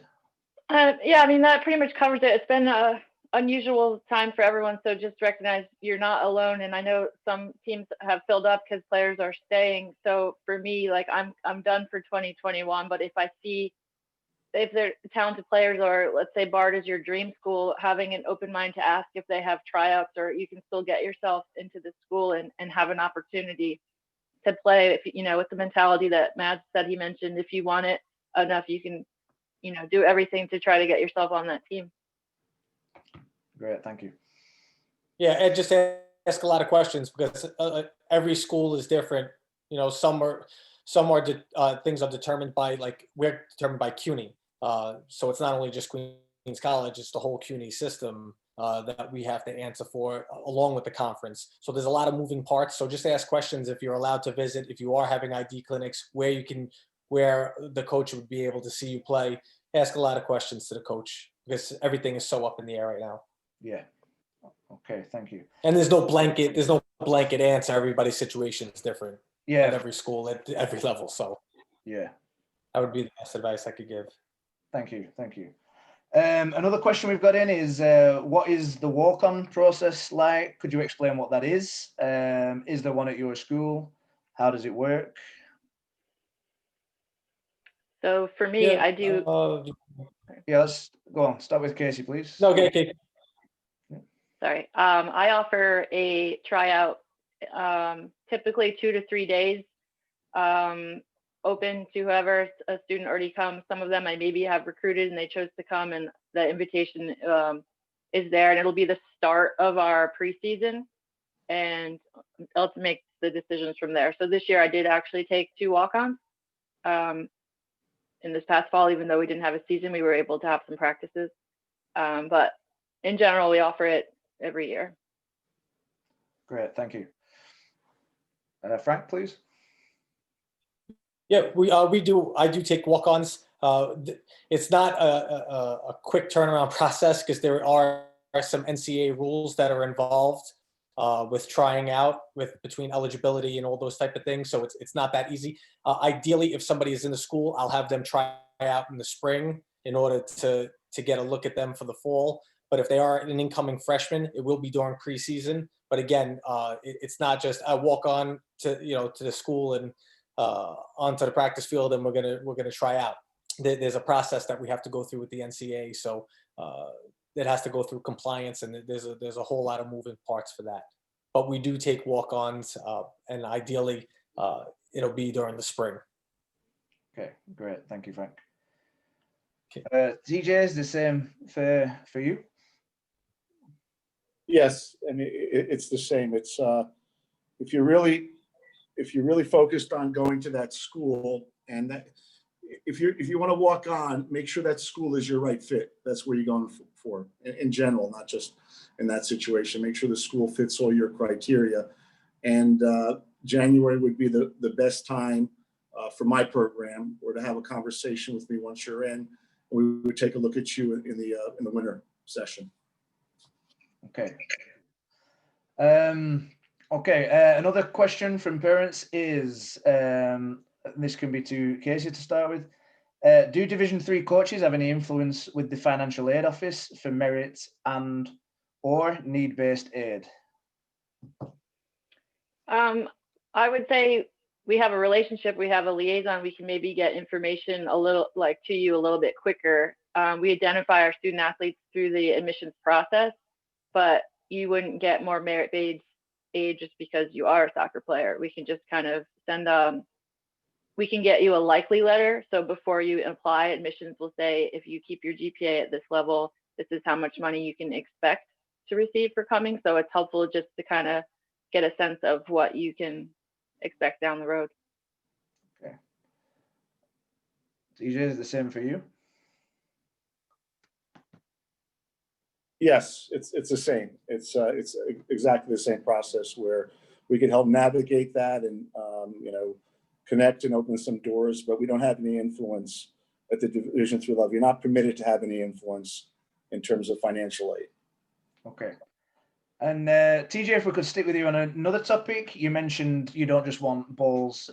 Yeah, I mean, that pretty much covers it. It's been a unusual time for everyone, so just recognize you're not alone. And I know some teams have filled up because players are staying. So for me, like, I'm done for 2021. But if I see if they're talented players, or let's say BARD is your dream school, having an open mind to ask if they have tryouts, or you can still get yourself into the school and have an opportunity to play, if with the mentality that Mads said he mentioned. If you want it enough, you can do everything to try to get yourself on that team. Great, thank you. Yeah, and just ask a lot of questions, because every school is different. Some things are determined by, like, we're determined by CUNY. So it's not only just Queens College, it's the whole CUNY system that we have to answer for, along with the conference. So there's a lot of moving parts. So just ask questions if you're allowed to visit, if you are having ID clinics, where the coach would be able to see you play. Ask a lot of questions to the coach, because everything is so up in the air right now. Yeah. Okay, thank you. And there's no blanket answer. Everybody's situation is different. Yeah. At every school, at every level. So yeah, that would be the best advice I could give. Thank you. Thank you. Another question we've got in is, what is the walk-on process like? Could you explain what that is? Is there one at your school? How does it work? So for me, Yeah, I do. Yeah, let's go on. Start with Casey, please. No, okay. Sorry. I offer a tryout, typically 2 to 3 days, open to whoever a student already comes. Some of them I maybe have recruited and they chose to come, and the invitation is there, and it'll be the start of our preseason, and I'll make the decisions from there. So this year I did actually take 2 walk-ons. In this past fall, even though we didn't have a season, we were able to have some practices. But in general, we offer it every year. Great, thank you. Frank, please. Yeah, we do. I do take walk-ons. It's not a quick turnaround process, because there are some NCAA rules that are involved with trying out, between eligibility and all those type of things. So it's not that easy. Ideally, if somebody is in the school, I'll have them try out in the spring in order to get a look at them for the fall. But if they are an incoming freshman, it will be during preseason. But again, it's not just I walk on to the school and onto the practice field and we're gonna try out. There's a process that we have to go through with the NCAA. So it has to go through compliance, and there's a whole lot of moving parts for that. But we do take walk-ons, and ideally it'll be during the spring. Okay, great. Thank you, Frank. DJ, is the same for you? Yes, and it's the same. It's if you're really focused on going to that school, and that if you want to walk on, make sure that school is your right fit. That's where you're going for in general, not just in that situation. Make sure the school fits all your criteria. And January would be the best time for my program, or to have a conversation with me once you're in. We would take a look at you in the winter session. Okay. Another question from parents is, this can be to Casey to start with. Do Division III coaches have any influence with the financial aid office for merit or need-based aid? I would say we have a relationship, we have a liaison, we can maybe get information a little like to you a little bit quicker. We identify our student athletes through the admissions process, but you wouldn't get more merit-based aid just because you are a soccer player. We can just kind of send we can get you a likely letter. So before you apply, admissions will say, if you keep your GPA at this level, this is how much money you can expect to receive for coming. So it's helpful just to kind of get a sense of what you can expect down the road. Okay. DJ, is the same for you? Yes, it's the same. It's exactly the same process where we can help navigate that and you know, connect and open some doors, but we don't have any influence at the Division III level. You're not permitted to have any influence in terms of financial aid. Okay. And TJ, if we could stick with you on another topic, you mentioned you don't just want balls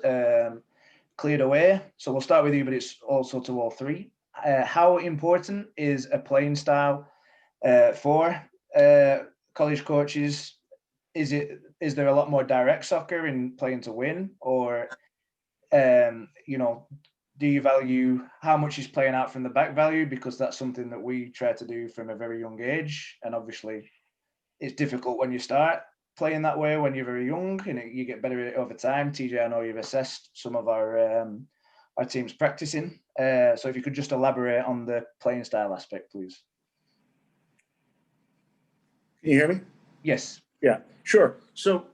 cleared away. So we'll start with you, but it's also to all three. How important is a playing style for college coaches? Is there a lot more direct soccer in playing to win, or you know, do you value how much is playing out from the back value? Because that's something that we try to do from a very young age, and obviously it's difficult when you start playing that way when you're very young, and you get better at it over time. TJ, I know you've assessed some of our teams practicing, so if you could just elaborate on the playing style aspect, please. Can you hear me? Yes. Yeah, sure. So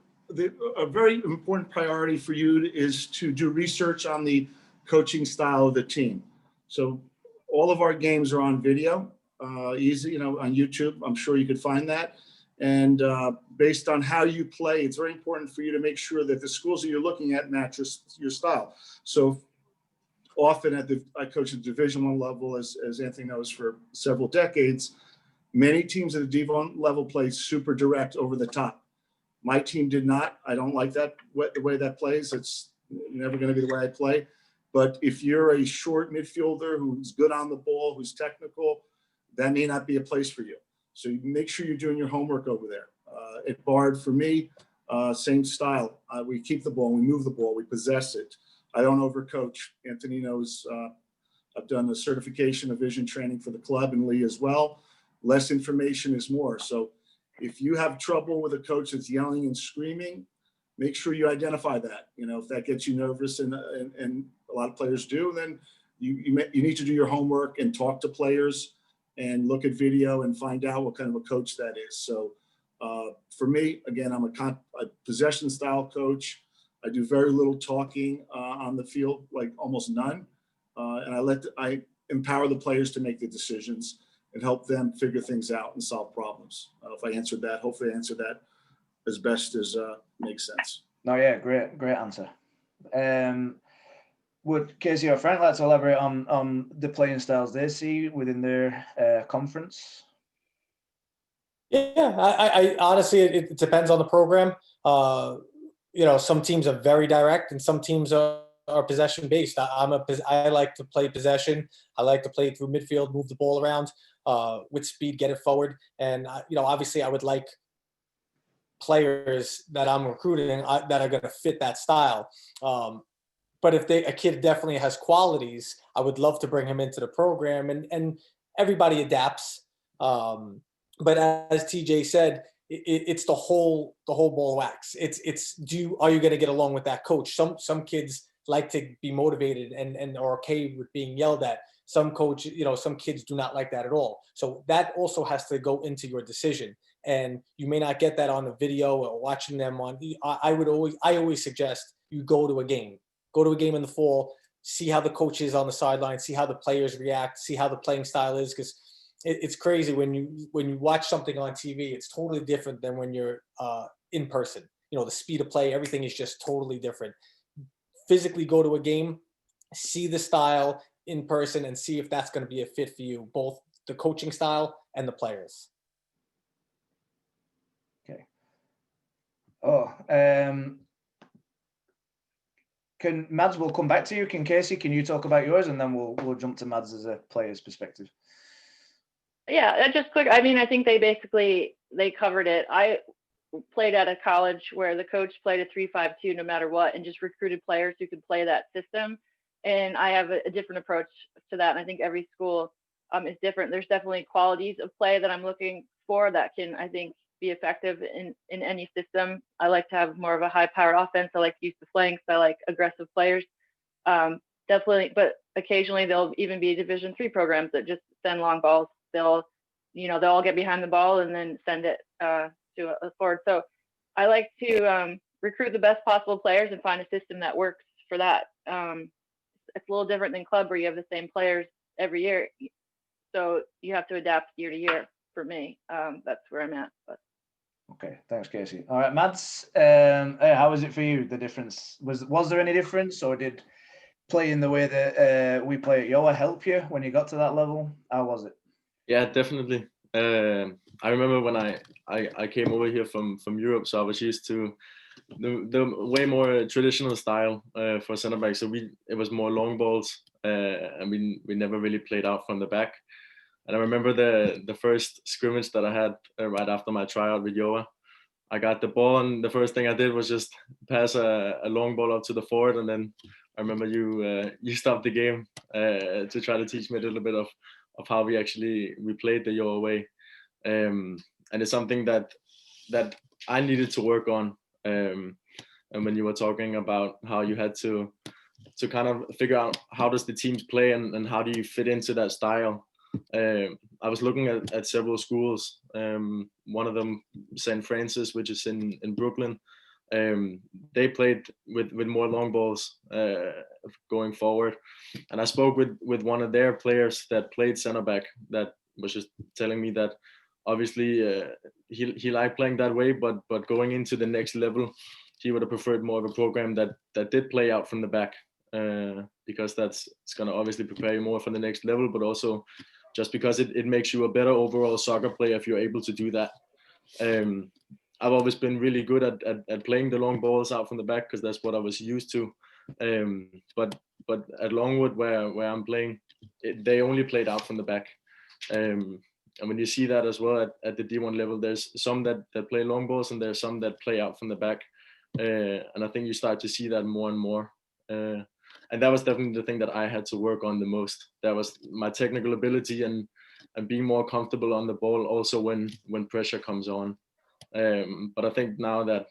a very important priority for you is to do research on the coaching style of the team. So all of our games are on video, easy, you know, on YouTube. I'm sure you could find that. And based on how you play, it's very important for you to make sure that the schools that you're looking at match your style. So often I coach at Division I level, as Anthony knows, for several decades. Many teams at the D1 level play super direct, over the top. My team did not. I don't like that, the way that plays. It's never going to be the way I play. But if you're a short midfielder who's good on the ball, who's technical, that may not be a place for you. So you make sure you're doing your homework over there. At Bard, for me, same style. We keep the ball, we move the ball, we possess it. I don't overcoach. Anthony knows I've done a certification of vision training for the club, and Lee as well. Less information is more. So if you have trouble with a coach that's yelling and screaming, make sure you identify that. You know, if that gets you nervous, and a lot of players do, then you need to do your homework and talk to players and look at video and find out what kind of a coach that is. So for me, again, I'm a possession style coach. I do very little talking on the field, like almost none. And I empower the players to make the decisions and help them figure things out and solve problems. If I answered that, hopefully I answered that as best as makes sense. No, yeah, great answer. Would Casey or Frank like to elaborate on the playing styles they see within their conference? Yeah, I honestly, it depends on the program. You know, some teams are very direct, and some teams are possession based. I like to play possession. I like to play through midfield, move the ball around with speed, get it forward. And you know, obviously, I would like players that I'm recruiting that are going to fit that style. But if a kid definitely has qualities, I would love to bring him into the program, and everybody adapts. But as TJ said, it's the whole ball of wax. Are you going to get along with that coach? Some kids like to be motivated and are okay with being yelled at. Some kids do not like that at all. So that also has to go into your decision. And you may not get that on the video or watching them on. I always suggest you go to a game. Go to a game in the fall, see how the coach is on the sideline, see how the players react, see how the playing style is, because it's crazy when you watch something on TV. It's totally different than when you're in person. You know, the speed of play, everything is just totally different. Physically go to a game, see the style in person, and see if that's going to be a fit for you, both the coaching style and the players. Okay. Mads, we'll come back to you. Casey, can you talk about yours, and then we'll jump to Mads as a player's perspective. Yeah, just quick. I mean, I think they covered it. played at a college where the coach played a 3-5-2 no matter what, and just recruited players who could play that system. And I have a different approach to that. And I think every school is different. There's definitely qualities of play that I'm looking for that can, I think, be effective in any system. I like to have more of a high-powered offense. I like to use the flanks. I like aggressive players. Definitely, but occasionally there'll even be Division III programs that just send long balls. They'll all get behind the ball and then send it to a forward. So I like to recruit the best possible players and find a system that works for that. It's a little different than club where you have the same players every year. So you have to adapt year to year. For me, that's where I'm at. But. Okay, thanks, Casey. All right, Mads, how was it for you? The difference was there any difference, or did playing the way that we play at Gjøa help you when you got to that level? How was it? Yeah, definitely. I remember when I came over here from Europe, so I was used to the way more traditional style for center back. So it was more long balls, and we never really played out from the back. And I remember the first scrimmage that I had right after my tryout with Gjøa. I got the ball, and the first thing I did was just pass a long ball up to the forward. And then I remember you stopped the game to try to teach me a little bit of how we played the Gjøa way. And it's something that I needed to work on. And when you were talking about how you had to kind of figure out how does the teams play and how do you fit into that style. I was looking at several schools. One of them, St. Francis, which is in Brooklyn. They played with more long balls going forward. And I spoke with one of their players that played center back that was just telling me that obviously he liked playing that way, but going into the next level, he would have preferred more of a program that did play out from the back. Because it's going to obviously prepare you more for the next level, but also just because it makes you a better overall soccer player if you're able to do that. I've always been really good at playing the long balls out from the back because that's what I was used to. But at Longwood, where I'm playing, they only played out from the back. And when you see that as well at the D1 level, there's some that play long balls and there's some that play out from the back. And I think you start to see that more and more. And that was definitely the thing that I had to work on the most. That was my technical ability and being more comfortable on the ball also when pressure comes on. But I think now that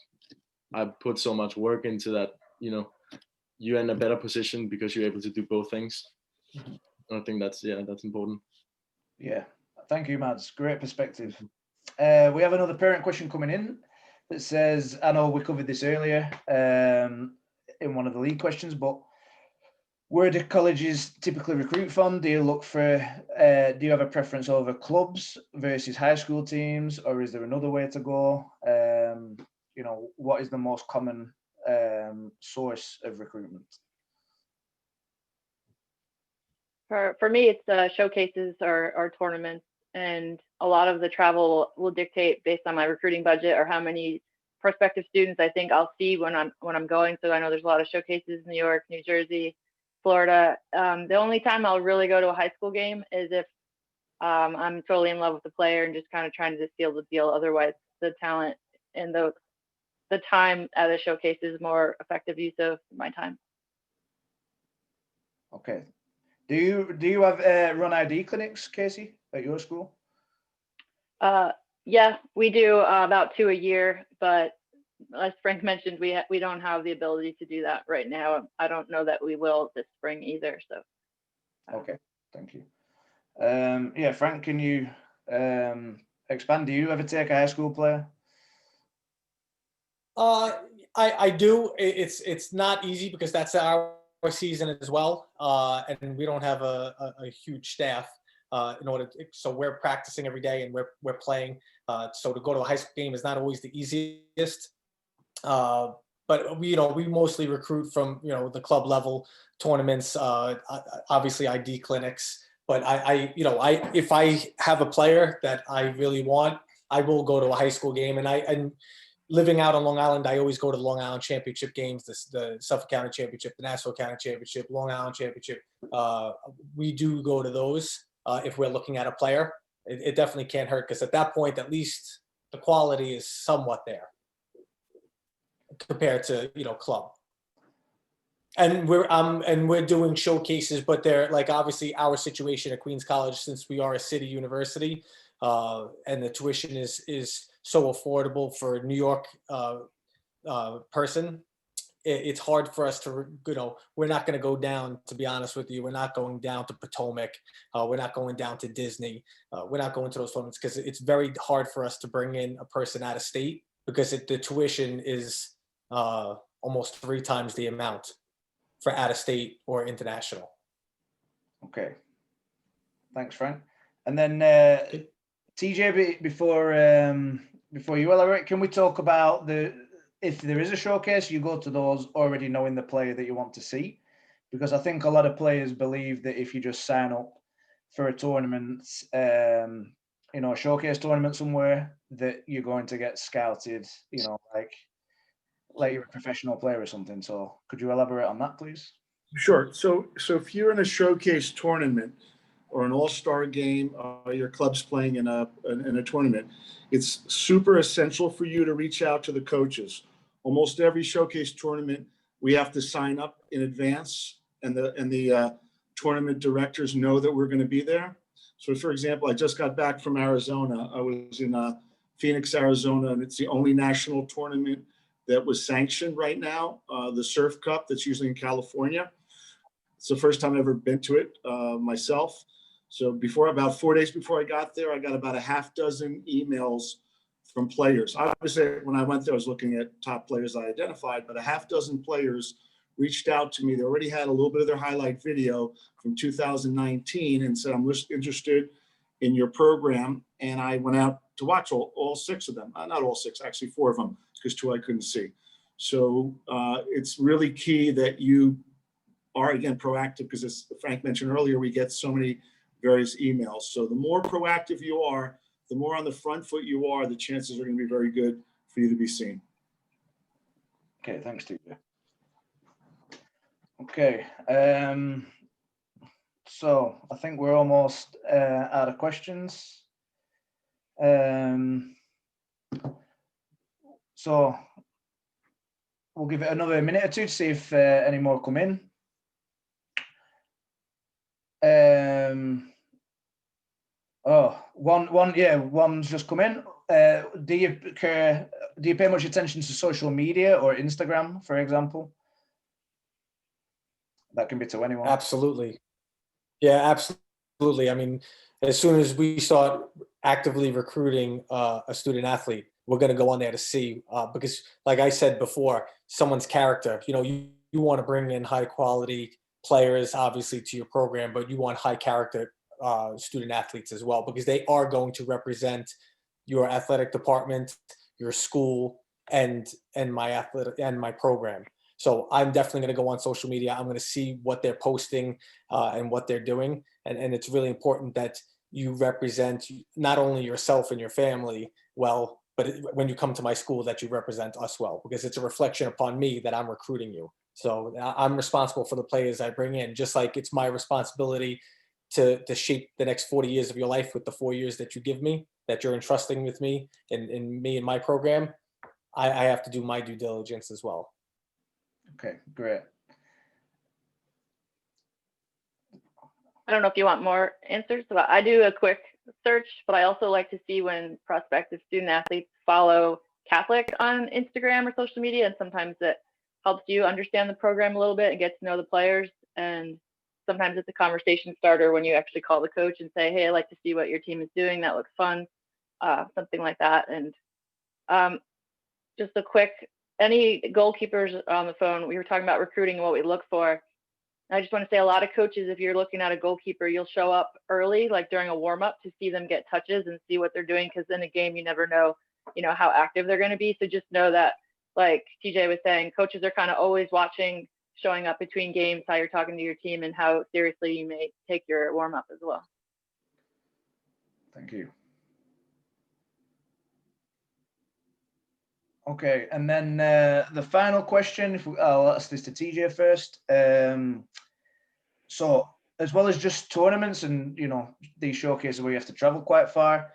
I've put so much work into that, you're in a better position because you're able to do both things. And I think that's important. Yeah, thank you, Mads. Great perspective. We have another parent question coming in that says, I know we covered this earlier in one of the league questions, but where do colleges typically recruit from? Do you look for, do you have a preference over clubs versus high school teams, or is there another way to go? What is the most common source of recruitment? For me, it's showcases or tournaments, and a lot of the travel will dictate based on my recruiting budget or how many prospective students I think I'll see when I'm going. So I know there's a lot of showcases in New York, New Jersey, Florida. The only time I'll really go to a high school game is if I'm totally in love with the player and just kind of trying to seal the deal. Otherwise, the talent and the time at a showcase is more effective use of my time. Okay. Do you have run ID clinics, Casey, at your school? Yeah, we do about 2 a year, but as Frank mentioned, we don't have the ability to do that right now. I don't know that we will this spring either. So. Okay, thank you. Yeah, Frank, can you expand? Do you ever take a high school player? I do. It's not easy because that's our season as well, and we don't have a huge staff. So we're practicing every day and we're playing. So to go to a high school game is not always the easiest. But we mostly recruit from the club level tournaments, obviously ID clinics. But if I have a player that I really want, I will go to a high school game. And living out on Long Island, I always go to the Long Island Championship games, the Suffolk County Championship, the Nassau County Championship, Long Island Championship. We do go to those if we're looking at a player. It definitely can't hurt because at that point, at least the quality is somewhat there compared to, club. And we're doing showcases, but they're like, obviously our situation at Queens College, since we are a city university, and the tuition is so affordable for a New York person, it's hard for us to, we're not going to go down, to be honest with you. We're not going down to Potomac. We're not going down to Disney. We're not going to those tournaments because it's very hard for us to bring in a person out of state because the tuition is almost 3 times the amount for out of state or international. Okay. Thanks, Frank. And then TJ, before you elaborate, can we talk about if there is a showcase, you go to those already knowing the player that you want to see? Because I think a lot of players believe that if you just sign up for a tournament, a showcase tournament somewhere, that you're going to get scouted, like you're a professional player or something. So could you elaborate on that, please? Sure. So if you're in a showcase tournament or an all-star game, your club's playing in a tournament, it's super essential for you to reach out to the coaches. Almost every showcase tournament, we have to sign up in advance, and the tournament directors know that we're going to be there. So, for example, I just got back from Arizona. I was in Phoenix, Arizona, and it's the only national tournament that was sanctioned right now, the Surf Cup that's usually in California. It's the first time I've ever been to it myself. So about 4 days before I got there, I got about a half dozen emails from players. Obviously, when I went there, I was looking at top players I identified, but a half dozen players reached out to me. They already had a little bit of their highlight video from 2019 and said, I'm just interested in your program. And I went out to watch all 6 of them. Not all 6, actually 4 of them, because 2 I couldn't see. So it's really key that you are, again, proactive, because as Frank mentioned earlier, we get so many various emails. So the more proactive you are, the more on the front foot you are, the chances are going to be very good for you to be seen. Okay, thanks, TJ. Okay, so I think we're almost out of questions. So we'll give it another minute or 2 to see if any more come in. One's just come in. Do you pay much attention to social media or Instagram, for example? That can be to anyone. Absolutely. Yeah, absolutely. I mean, as soon as we start actively recruiting a student athlete, we're going to go on there to see, because like I said before, someone's character, you want to bring in high quality players, obviously, to your program, but you want high character student athletes as well, because they are going to represent your athletic department, your school, and my program. So I'm definitely going to go on social media. I'm going to see what they're posting and what they're doing. And it's really important that you represent not only yourself and your family well, but when you come to my school, that you represent us well, because it's a reflection upon me that I'm recruiting you. So I'm responsible for the players I bring in, just like it's my responsibility to shape the next 40 years of your life with the 4 years that you give me, that you're entrusting with me and me and my program. I have to do my due diligence as well. Okay, great. I don't know if you want more answers, but I do a quick search, but I also like to see when prospective student athletes follow Catholic on Instagram or social media, and sometimes it helps you understand the program a little bit and get to know the players. And sometimes it's a conversation starter when you actually call the coach and say, hey, I'd like to see what your team is doing. That looks fun, something like that. And just a quick, any goalkeepers on the phone, we were talking about recruiting and what we look for. I just want to say a lot of coaches, if you're looking at a goalkeeper, you'll show up early, like during a warm up, to see them get touches and see what they're doing. Because in a game, you never know, how active they're going to be. So just know that, like TJ was saying, coaches are kind of always watching, showing up between games, how you're talking to your team and how seriously you may take your warm up as well. Thank you. Okay, and then the final question, I'll ask this to TJ first. So as well as just tournaments and, these showcases where you have to travel quite far,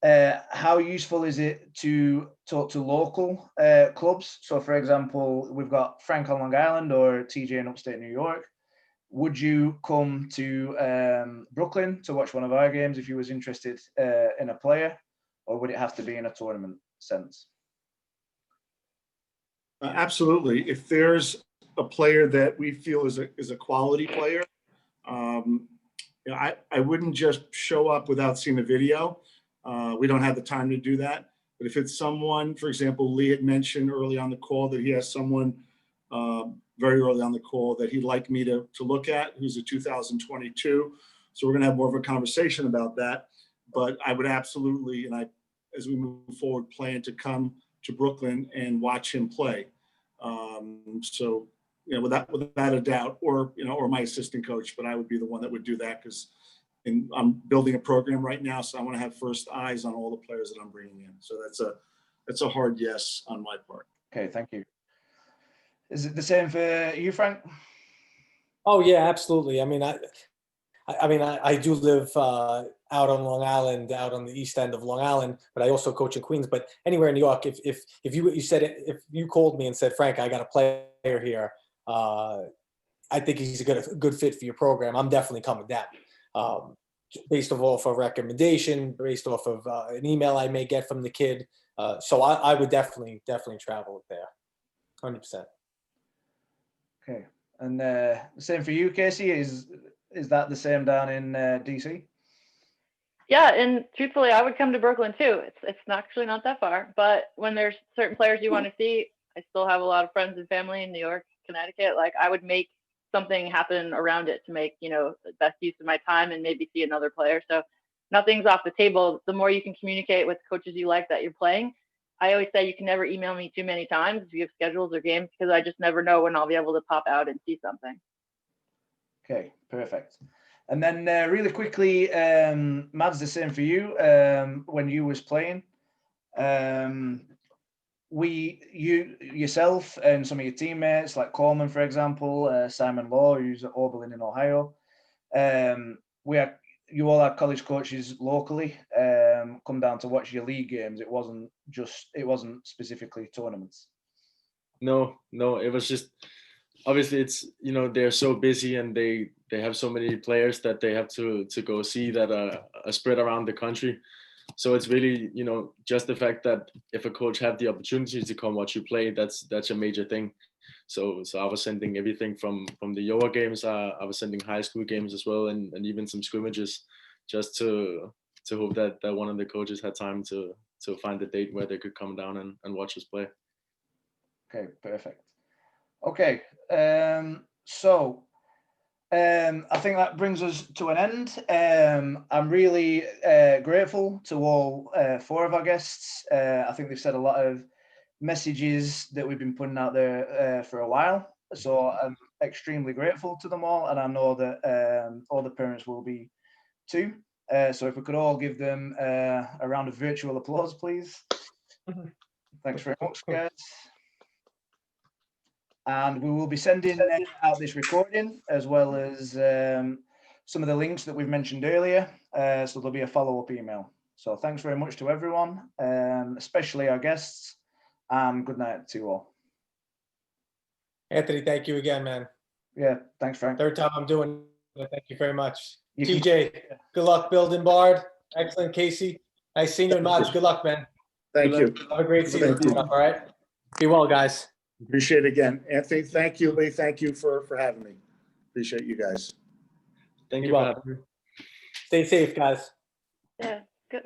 how useful is it to talk to local clubs? So, for example, we've got Frank on Long Island or TJ in upstate New York. Would you come to Brooklyn to watch one of our games if you was interested in a player, or would it have to be in a tournament sense? Absolutely. If there's a player that we feel is a quality player, I wouldn't just show up without seeing a video. We don't have the time to do that. But if it's someone, for example, Lee had mentioned early on the call that he has someone very early on the call that he'd like me to look at, who's a 2022. So we're going to have more of a conversation about that. But I would absolutely, and as we move forward, plan to come to Brooklyn and watch him play. So, without a doubt, or my assistant coach, but I would be the one that would do that because I'm building a program right now. So I want to have first eyes on all the players that I'm bringing in. So that's a hard yes on my part. Okay, thank you. Is it the same for you, Frank? Oh yeah, absolutely. I mean, I do live out on Long Island, out on the east end of Long Island, but I also coach in Queens. But anywhere in New York, if you you called me and said, Frank, I got a player here, I think he's a good fit for your program, I'm definitely coming down. Based off of recommendation, based off of an email I may get from the kid. So I would definitely travel there, 100%. Okay, and the same for you, Casey. Is that the same down in DC? Yeah, and truthfully, I would come to Brooklyn too. It's actually not that far, but when there's certain players you want to see, I still have a lot of friends and family in New York, Connecticut. Like I would make something happen around it to make, the best use of my time and maybe see another player. So nothing's off the table. The more you can communicate with coaches you like that you're playing. I always say you can never email me too many times if you have schedules or games, because I just never know when I'll be able to pop out and see something. Okay, perfect. And then really quickly, Mads, the same for you. When you was playing, yourself and some of your teammates, like Coleman, for example, Simon Law, who's at Oberlin in Ohio, you all had college coaches locally come down to watch your league games. It wasn't specifically tournaments. No, it was just, obviously it's, they're so busy and they have so many players that they have to go see that are spread around the country. So it's really, just the fact that if a coach have the opportunity to come watch you play, that's a major thing. So I was sending everything from the Gjøa games. I was sending high school games as well, and even some scrimmages, just to hope that one of the coaches had time to find a date where they could come down and watch us play. Okay, perfect. Okay, so I think that brings us to an end. I'm really grateful to all four of our guests. I think they've said a lot of messages that we've been putting out there for a while. So I'm extremely grateful to them all, and I know that all the parents will be too. So if we could all give them a round of virtual applause, please. Thanks very much, guys. And we will be sending out this recording as well as some of the links that we've mentioned earlier. So there'll be a follow-up email. So thanks very much to everyone, especially our guests, and good night to you all. Anthony, thank you again, man. Yeah, thanks, Frank. Third time I'm doing it. Thank you very much. TJ, good luck building Bard. Excellent, Casey. Nice seeing you, and Mads. Good luck, man. Thank you. Have a great season. All right. Be well, guys. Appreciate it again. Anthony, thank you. Lee, thank you for having me. Appreciate you guys. Thank you for having me. Stay safe, guys. Yeah, good.